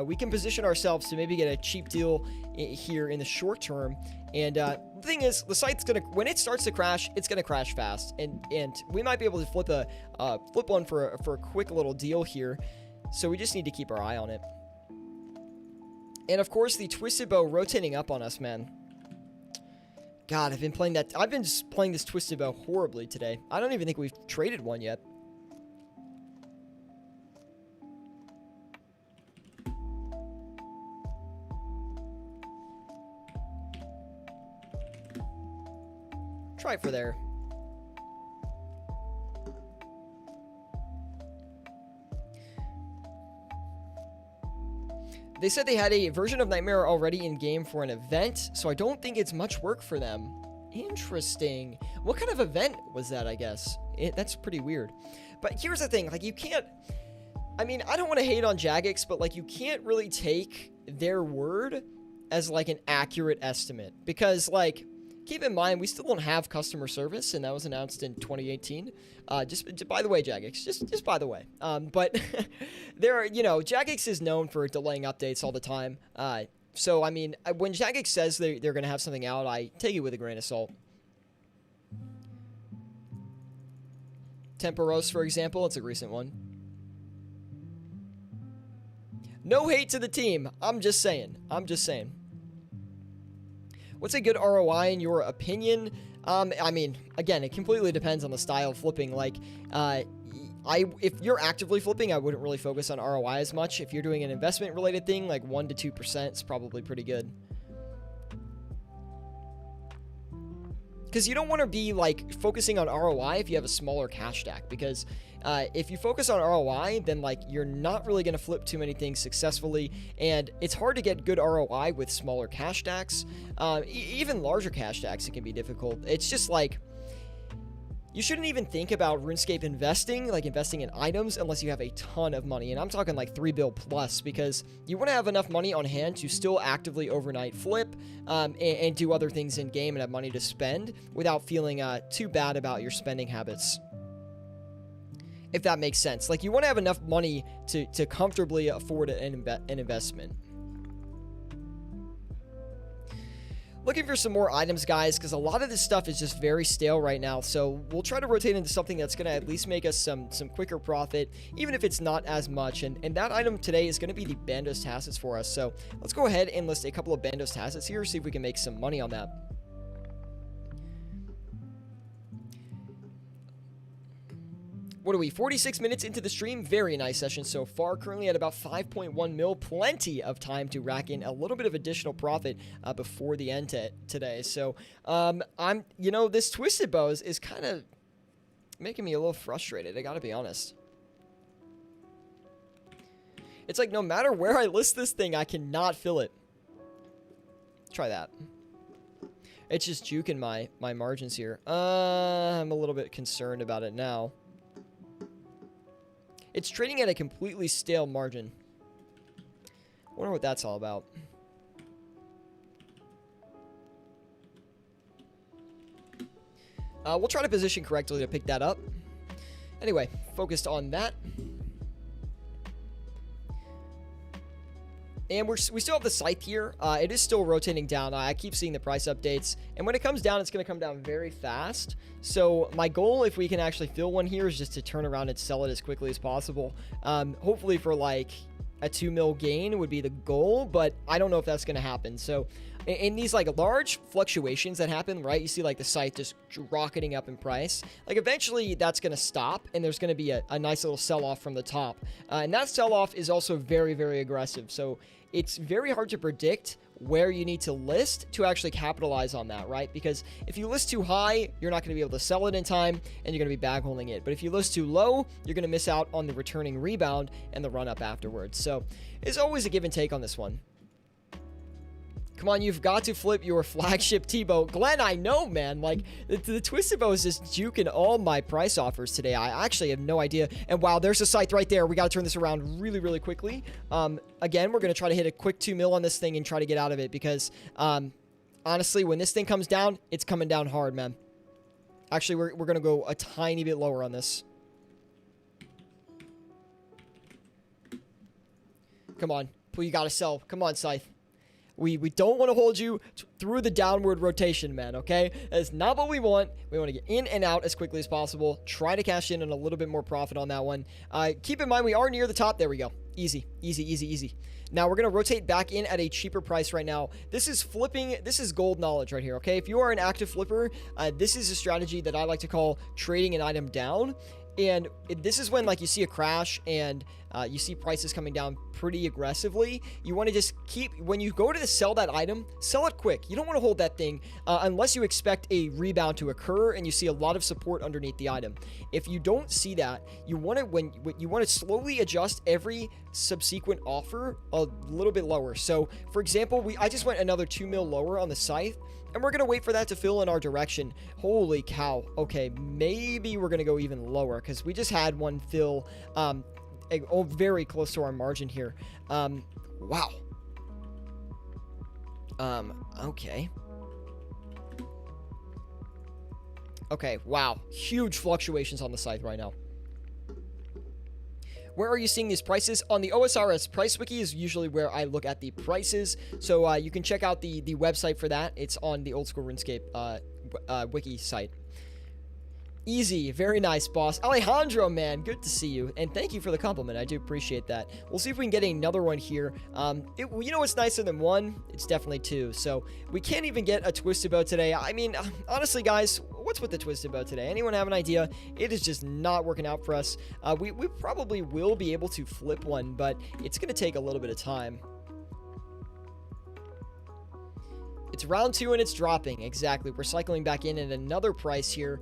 we can position ourselves to maybe get a cheap deal here in the short term. And the thing is, the site's gonna, when it starts to crash, it's gonna crash fast, and we might be able to flip one for a quick little deal here. So we just need to keep our eye on it. And of course, the Twisted Bow rotating up on us, man. God, I've been playing that. I've been just playing this Twisted Bow horribly today. I don't even think we've traded one yet. Try for there. They said they had a version of Nightmare already in game for an event, so I don't think it's much work for them. Interesting. What kind of event was that, I guess? That's pretty weird. But here's the thing, like, you can't... I mean, I don't want to hate on Jagex, but, like, you can't really take their word as, like, an accurate estimate. Because, like, keep in mind, we still don't have customer service, and that was announced in 2018. Just by the way, Jagex, just by the way. But there are, you know, Jagex is known for delaying updates all the time. So, I mean, when Jagex says they're going to have something out, I take it with a grain of salt. Temporos, for example, it's a recent one. No hate to the team. I'm just saying. What's a good ROI in your opinion? I mean, again, it completely depends on the style of flipping. Like, if you're actively flipping, I wouldn't really focus on ROI as much. If you're doing an investment-related thing, like 1 to 2% is probably pretty good. Because you don't want to be, like, focusing on ROI if you have a smaller cash stack. Because if you focus on ROI, then, like, you're not really going to flip too many things successfully. And it's hard to get good ROI with smaller cash stacks. Even larger cash stacks, it can be difficult. It's just, like, you shouldn't even think about RuneScape investing, like investing in items, unless you have a ton of money. And I'm talking like 3 bill plus, because you want to have enough money on hand to still actively overnight flip and do other things in game and have money to spend without feeling too bad about your spending habits. If that makes sense. Like, you want to have enough money to comfortably afford an investment. Looking for some more items, guys, because a lot of this stuff is just very stale right now. So we'll try to rotate into something that's going to at least make us some quicker profit, even if it's not as much. And that item today is going to be the Bandos Tassets for us. So let's go ahead and list a couple of Bandos Tassets here, see if we can make some money on that. What are we, 46 minutes into the stream? Very nice session so far. Currently at about 5.1 mil. Plenty of time to rack in a little bit of additional profit before the end today. So, you know, this Twisted Bow is kind of making me a little frustrated. I gotta be honest. It's like no matter where I list this thing, I cannot fill it. Try that. It's just juking my margins here. I'm a little bit concerned about it now. It's trading at a completely stale margin. Wonder what that's all about. We'll try to position correctly to pick that up. Anyway, focused on that. And we still have the scythe here. It is still rotating down. I keep seeing the price updates. And when it comes down, it's going to come down very fast. So my goal, if we can actually fill one here, is just to turn around and sell it as quickly as possible. Hopefully for like a 2 mil gain would be the goal. But I don't know if that's going to happen. So in these like large fluctuations that happen, right? You see like the scythe just rocketing up in price. Like eventually that's going to stop and there's going to be a nice little sell-off from the top. And that sell-off is also very, very aggressive. So it's very hard to predict where you need to list to actually capitalize on that, right? Because if you list too high, you're not going to be able to sell it in time and you're going to be bag holding it. But if you list too low, you're going to miss out on the returning rebound and the run up afterwards. So it's always a give and take on this one. Come on, you've got to flip your flagship T-Bow. Glenn, I know, man. Like, the Twisted Bow is just juking all my price offers today. I actually have no idea. And wow, there's a scythe right there. We got to turn this around really, really quickly. Again, we're going to try to hit a quick 2 mil on this thing and try to get out of it because, honestly, when this thing comes down, it's coming down hard, man. Actually, we're going to go a tiny bit lower on this. Come on. You got to sell. Come on, scythe. We don't want to hold you through the downward rotation, man, okay? That's not what we want. We want to get in and out as quickly as possible. Try to cash in on a little bit more profit on that one. Keep in mind, we are near the top. There we go. Easy, easy, easy, easy. Now we're going to rotate back in at a cheaper price right now. This is flipping. This is gold knowledge right here, okay? If you are an active flipper, this is a strategy that I like to call trading an item down. And this is when, like, you see a crash and you see prices coming down pretty aggressively. You want to just when you go to sell that item, sell it quick. You don't want to hold that thing unless you expect a rebound to occur and you see a lot of support underneath the item. If you don't see that, you want to slowly adjust every subsequent offer a little bit lower. So, for example, I just went another 2 mil lower on the scythe. And we're going to wait for that to fill in our direction. Holy cow. Okay, maybe we're going to go even lower because we just had one fill very close to our margin here. Wow. Okay. Okay, wow. Huge fluctuations on the scythe right now. Where are you seeing these prices? On the OSRS price wiki is usually where I look at the prices. So you can check out the website for that. It's on the Old School RuneScape wiki site. Easy. Very nice, boss. Alejandro, man. Good to see you. And thank you for the compliment. I do appreciate that. We'll see if we can get another one here. You know what's nicer than one? It's definitely two. So we can't even get a Twisted Bow today. I mean, honestly, guys, what's with the Twisted Bow today? Anyone have an idea? It is just not working out for us. We probably will be able to flip one, but it's going to take a little bit of time. It's round 2 and it's dropping. Exactly. We're cycling back in at another price here.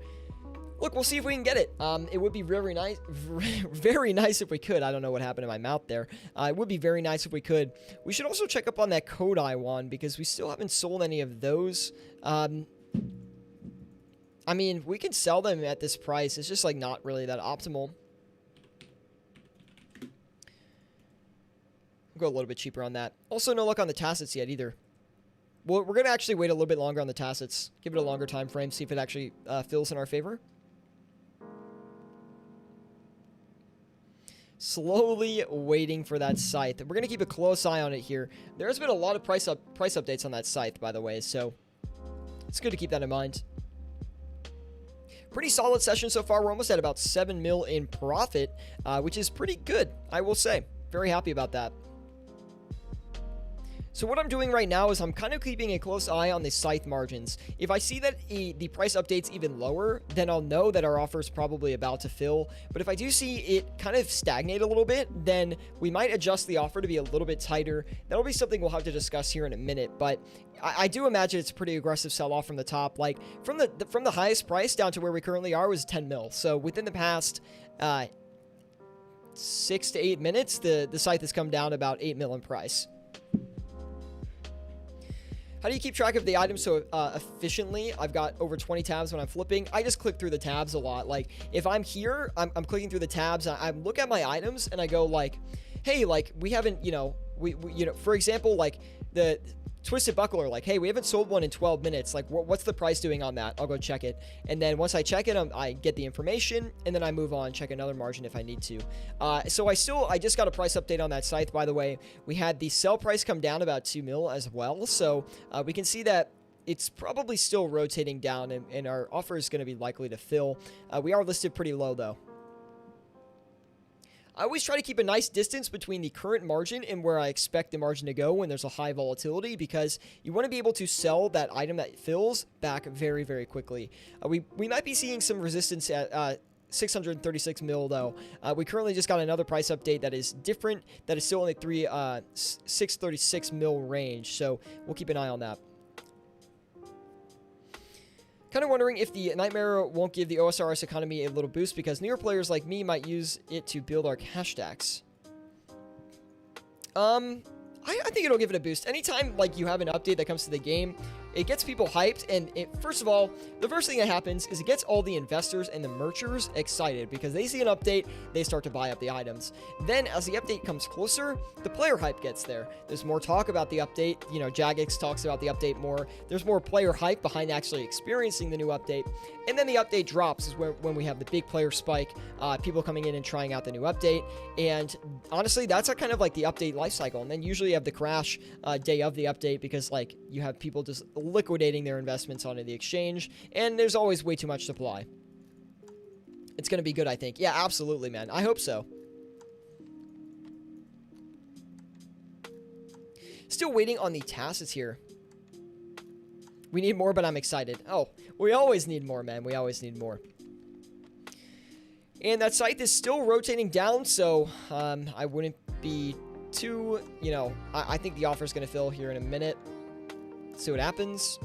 Look, we'll see if we can get it. It would be very nice, very nice if we could. I don't know what happened to my mouth there. It would be very nice if we could. We should also check up on that Kodai one because we still haven't sold any of those. I mean, we can sell them at this price. It's just like not really that optimal. We'll go a little bit cheaper on that. Also, no luck on the tacits yet either. Well, we're going to actually wait a little bit longer on the tacits. Give it a longer time frame. See if it actually fills in our favor. Slowly waiting for that scythe. We're going to keep a close eye on it here. There's been a lot of price updates on that scythe, by the way, so it's good to keep that in mind. Pretty solid session so far. We're almost at about 7 mil in profit, which is pretty good, I will say. Very happy about that. So what I'm doing right now is I'm kind of keeping a close eye on the scythe margins. If I see that the price update's even lower, then I'll know that our offer is probably about to fill. But if I do see it kind of stagnate a little bit, then we might adjust the offer to be a little bit tighter. That'll be something we'll have to discuss here in a minute. But I do imagine it's a pretty aggressive sell-off from the top. Like from the highest price down to where we currently are was 10 mil. So within the past 6 to 8 minutes, the scythe has come down about 8 mil in price. How do you keep track of the items so efficiently? I've got over 20 tabs when I'm flipping. I just click through the tabs a lot. Like, if I'm here, I'm clicking through the tabs. I look at my items, and I go, like, hey, like, we haven't, you know, for example, like, the Twisted Buckler, like, hey, we haven't sold one in 12 minutes. Like, what's the price doing on that? I'll go check it. And then once I check it, I get the information, and then I move on, check another margin if I need to. So I just got a price update on that scythe, by the way. We had the sell price come down about 2 mil as well. So we can see that it's probably still rotating down, and our offer is going to be likely to fill. We are listed pretty low, though. I always try to keep a nice distance between the current margin and where I expect the margin to go when there's a high volatility, because you want to be able to sell that item that fills back very, very quickly. We might be seeing some resistance at 636 mil, though. We currently just got another price update that is different, that is still in the 636 mil range, so we'll keep an eye on that. Kind of wondering if the Nightmare won't give the OSRS economy a little boost because newer players like me might use it to build our cash stacks. I think it'll give it a boost. Anytime, like, you have an update that comes to the game, It gets people hyped, and first of all, the first thing that happens is it gets all the investors and the merchers excited because they see an update, they start to buy up the items. Then, as the update comes closer, the player hype gets there. There's more talk about the update. You know, Jagex talks about the update more. There's more player hype behind actually experiencing the new update. And then the update drops is when we have the big player spike, people coming in and trying out the new update. And honestly, that's kind of like the update life cycle. And then usually you have the crash day of the update because like you have people just liquidating their investments onto the exchange. And there's always way too much supply. It's going to be good, I think. Yeah, absolutely, man. I hope so. Still waiting on the tacits here. We need more, but I'm excited. Oh, we always need more, man. We always need more. And that scythe is still rotating down, so I wouldn't be too, you know, I think the offer is going to fill here in a minute. Let's see what happens.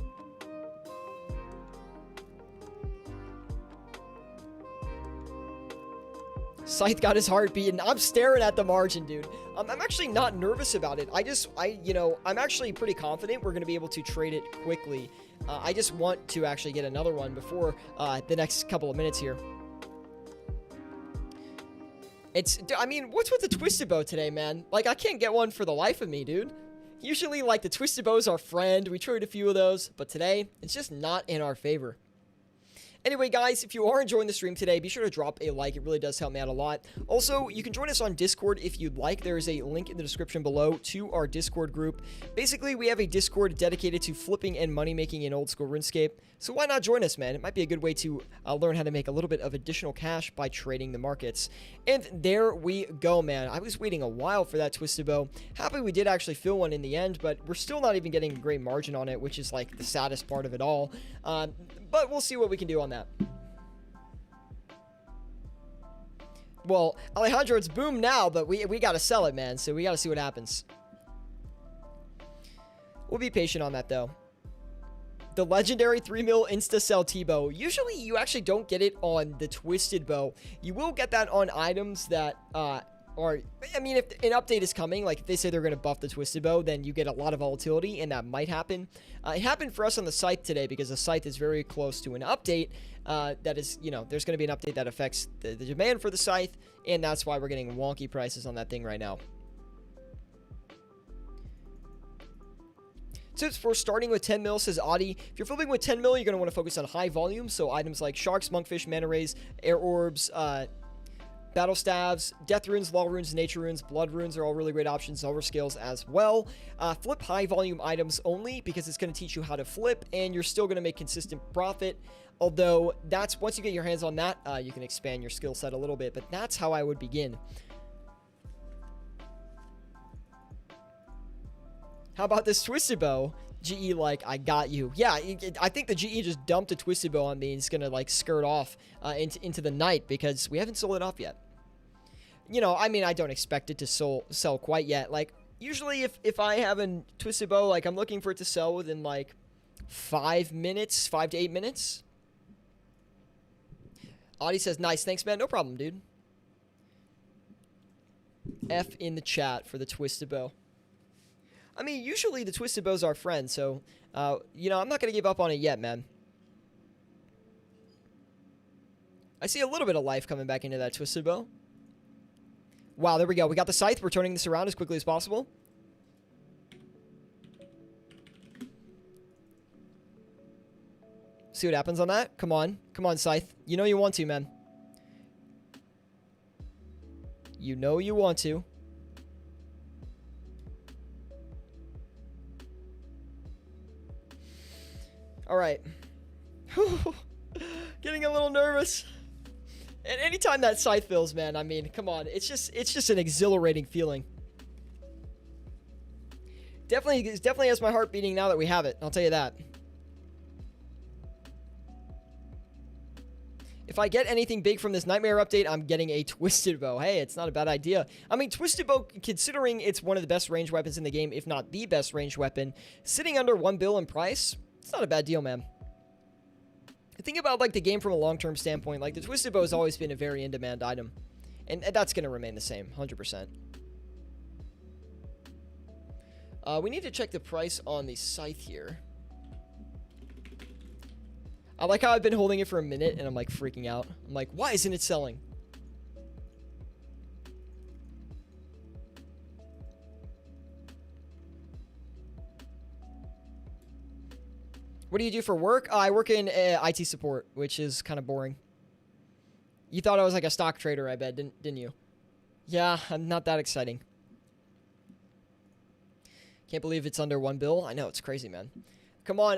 Scythe got his heart beaten. I'm staring at the margin, dude. I'm actually not nervous about it. I'm actually pretty confident we're going to be able to trade it quickly. I just want to actually get another one before the next couple of minutes here. I mean, what's with the twisted bow today, man? Like, I can't get one for the life of me, dude. Usually, like, the twisted bow is our friend. We trade a few of those, but today, it's just not in our favor. Anyway, guys, if you are enjoying the stream today, be sure to drop a like. It really does help me out a lot. Also, you can join us on Discord if you'd like. There is a link in the description below to our Discord group. Basically, we have a Discord dedicated to flipping and money making in old school RuneScape. So why not join us, man? It might be a good way to learn how to make a little bit of additional cash by trading the markets. And there we go, man. I was waiting a while for that twisted bow. Happy we did actually fill one in the end, but we're still not even getting a great margin on it, which is like the saddest part of it all. But we'll see what we can do on that. Well, Alejandro, it's boom now, but we got to sell it, man. So we got to see what happens. We'll be patient on that, though. The legendary 3 mil insta-sell T-bow. Usually, you actually don't get it on the twisted bow. You will get that on items that I mean, if an update is coming, like if they say they're going to buff the twisted bow, then you get a lot of volatility, and that might happen. It happened for us on the scythe today because the scythe is very close to an update. That is, you know, there's going to be an update that affects the demand for the scythe, and that's why we're getting wonky prices on that thing right now. Tips for starting with 10 mil, says Audi. If you're flipping with 10 mil, you're going to want to focus on high volume, so items like sharks, monkfish, mana rays, air orbs, battle staves, death runes, law runes, nature runes, blood runes are all really great options. Silver scales as well. Flip high volume items only because it's going to teach you how to flip, and you're still going to make consistent profit. Although that's once you get your hands on that, you can expand your skill set a little bit. But that's how I would begin. How about this twisted bow? GE, like, I got you. Yeah, I think the GE just dumped a twisted bow on me and it's going to, like, skirt off into the night because we haven't sold it off yet. You know, I mean, I don't expect it to sell quite yet. Like, usually if I have a twisted bow, like, I'm looking for it to sell within, like, 5 minutes, 5 to 8 minutes. Audie says, nice. Thanks, man. No problem, dude. F in the chat for the twisted bow. I mean, usually the twisted bow's our friend, so, you know, I'm not going to give up on it yet, man. I see a little bit of life coming back into that twisted bow. Wow, there we go. We got the scythe. We're turning this around as quickly as possible. See what happens on that? Come on. Come on, scythe. You know you want to, man. You know you want to. All right. Getting a little nervous. And anytime that scythe fills, man, I mean, come on. It's just an exhilarating feeling. It definitely has my heart beating now that we have it. I'll tell you that. If I get anything big from this Nightmare update, I'm getting a Twisted Bow. Hey, it's not a bad idea. I mean, Twisted Bow, considering it's one of the best ranged weapons in the game, if not the best ranged weapon, sitting under 1 bill in price, it's not a bad deal, man. Think about, like, the game from a long-term standpoint. Like, the Twisted Bow has always been a very in-demand item. And that's going to remain the same, 100%. We need to check the price on the Scythe here. I like how I've been holding it for a minute and I'm like freaking out. I'm like, why isn't it selling? What do you do for work? I work in IT support, which is kind of boring. You thought I was like a stock trader, I bet, didn't you? Yeah, I'm not that exciting. Can't believe it's under 1 bill. I know, it's crazy, man. Come on,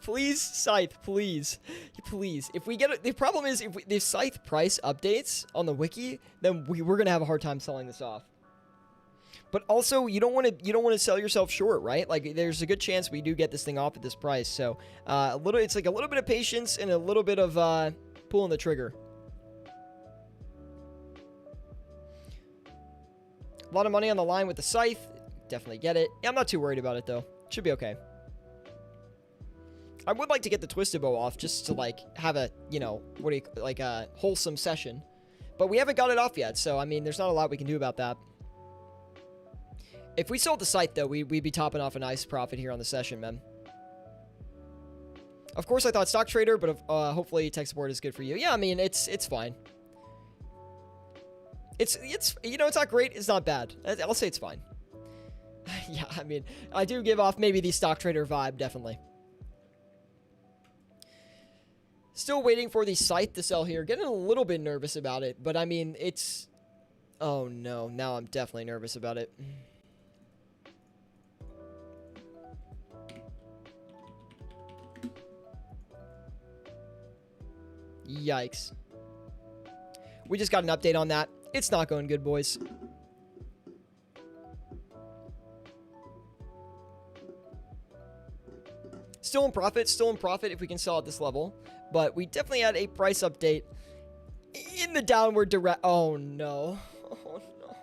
please, Scythe, please. Please. If we get the problem is, if Scythe price updates on the wiki, then we're going to have a hard time selling this off. But also, you don't want to sell yourself short, right? Like, there's a good chance we do get this thing off at this price. So, it's like a little bit of patience and a little bit of pulling the trigger. A lot of money on the line with the Scythe. Definitely get it. Yeah, I'm not too worried about it, though. Should be okay. I would like to get the Twisted Bow off just to, like, have a, a wholesome session. But we haven't got it off yet, so, I mean, there's not a lot we can do about that. If we sold the Scythe, though, we'd be topping off a nice profit here on the session, man. Of course, I thought stock trader, but hopefully tech support is good for you. Yeah, I mean, it's fine. It's not great. It's not bad. I'll say it's fine. Yeah, I mean, I do give off maybe the stock trader vibe, definitely. Still waiting for the Scythe to sell here. Getting a little bit nervous about it, but I mean, it's... Oh, no. Now I'm definitely nervous about it. Yikes. We just got an update on that. It's not going good, boys. Still in profit if we can sell at this level. But we definitely had a price update in the downward direct. Oh, no. Oh, no.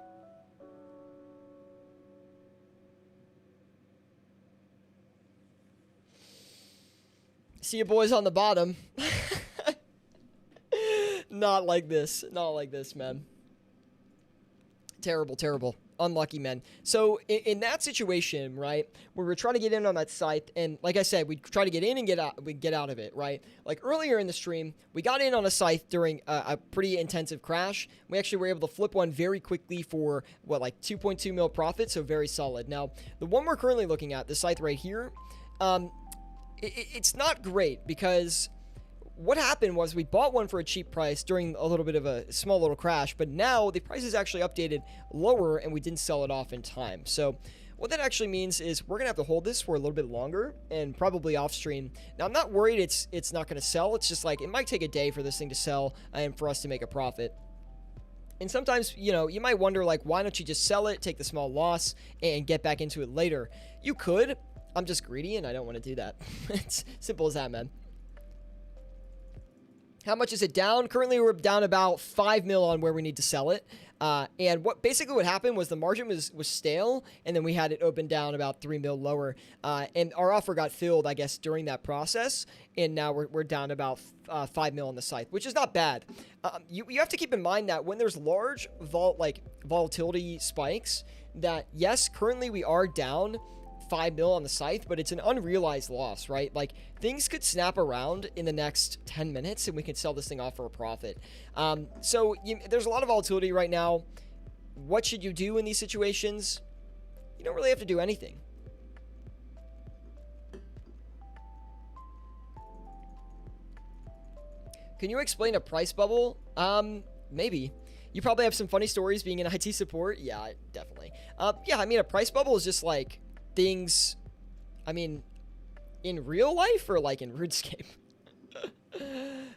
See you boys on the bottom. Not like this. Not like this, man. Terrible, terrible. Unlucky, man. So, in that situation, right, where we're trying to get in on that Scythe, and like I said, we try to get in and get out of it, right? Like, earlier in the stream, we got in on a Scythe during a pretty intensive crash. We actually were able to flip one very quickly for, what, like 2.2 mil profit, so very solid. Now, the one we're currently looking at, the Scythe right here, it's not great, because... what happened was we bought one for a cheap price during a little bit of a small little crash, but now the price is actually updated lower and we didn't sell it off in time. So what that actually means is we're going to have to hold this for a little bit longer and probably off stream. Now, I'm not worried it's not going to sell. It's just like it might take a day for this thing to sell and for us to make a profit. And sometimes, you might wonder, like, why don't you just sell it, take the small loss, and get back into it later? You could. I'm just greedy and I don't want to do that. It's simple as that, man. How much is it down? Currently, we're down about 5 mil on where we need to sell it. And what happened was the margin was stale, and then we had it open down about 3 mil lower. And our offer got filled, I guess, during that process. And now we're down about 5 mil on the Scythe, which is not bad. You have to keep in mind that when there's large volatility spikes, that yes, currently we are down 5 mil on the Scythe, but it's an unrealized loss, right? Like, things could snap around in the next 10 minutes and we can sell this thing off for a profit. So there's a lot of volatility right now. What should you do in these situations? You don't really have to do anything. Can you explain a price bubble? Maybe. You probably have some funny stories being in IT support. Yeah, definitely. Yeah, I mean, a price bubble is just like things, I mean, in real life or like in RuneScape?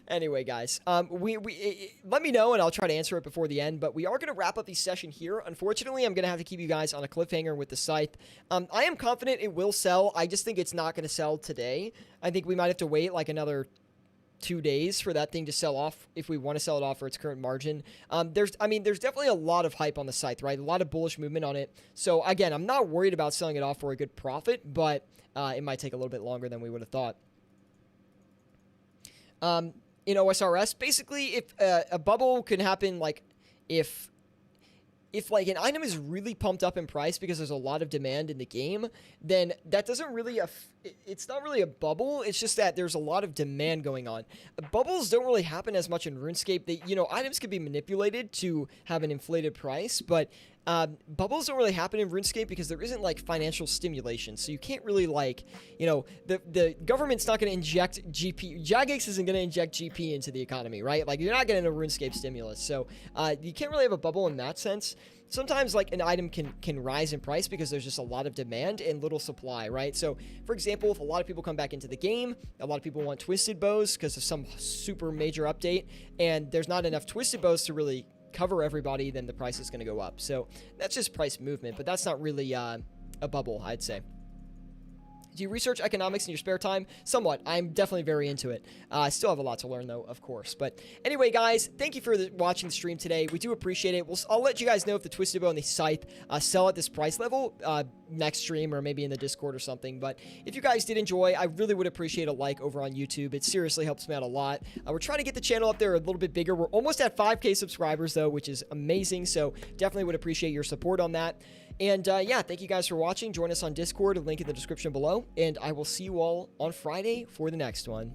Anyway, guys, let me know and I'll try to answer it before the end, but we are going to wrap up the session here. Unfortunately, I'm going to have to keep you guys on a cliffhanger with the Scythe. I am confident it will sell. I just think it's not going to sell today. I think we might have to wait like another 2 days for that thing to sell off if we want to sell it off for its current margin. There's definitely a lot of hype on the Scythe, right? A lot of bullish movement on it. So again, I'm not worried about selling it off for a good profit, but it might take a little bit longer than we would have thought. In OSRS, basically, if a bubble can happen, like if if like an item is really pumped up in price because there's a lot of demand in the game, then that doesn't really it's not really a bubble. It's just that there's a lot of demand going on. Bubbles don't really happen as much in RuneScape. They, you know, items can be manipulated to have an inflated price, but bubbles don't really happen in RuneScape because there isn't like financial stimulation. So you can't really like, you know, the government's not going to inject GP. Jagex isn't going to inject GP into the economy, right? Like you're not getting a RuneScape stimulus. So you can't really have a bubble in that sense. Sometimes like an item can rise in price because there's just a lot of demand and little supply, right? So for example, if a lot of people come back into the game, a lot of people want twisted bows because of some super major update, and there's not enough twisted bows to really cover everybody, then the price is going to go up. So that's just price movement, but that's not really a bubble, I'd say. Do you research economics in your spare time? Somewhat. I'm definitely very into it. I still have a lot to learn, though, of course. But anyway, guys, thank you for watching the stream today. We do appreciate it. I'll let you guys know if the Twisted Bow and the Scythe sell at this price level next stream or maybe in the Discord or something. But if you guys did enjoy, I really would appreciate a like over on YouTube. It seriously helps me out a lot. We're trying to get the channel up there a little bit bigger. We're almost at 5K subscribers, though, which is amazing. So definitely would appreciate your support on that. And yeah, thank you guys for watching. Join us on Discord, link in the description below. And I will see you all on Friday for the next one.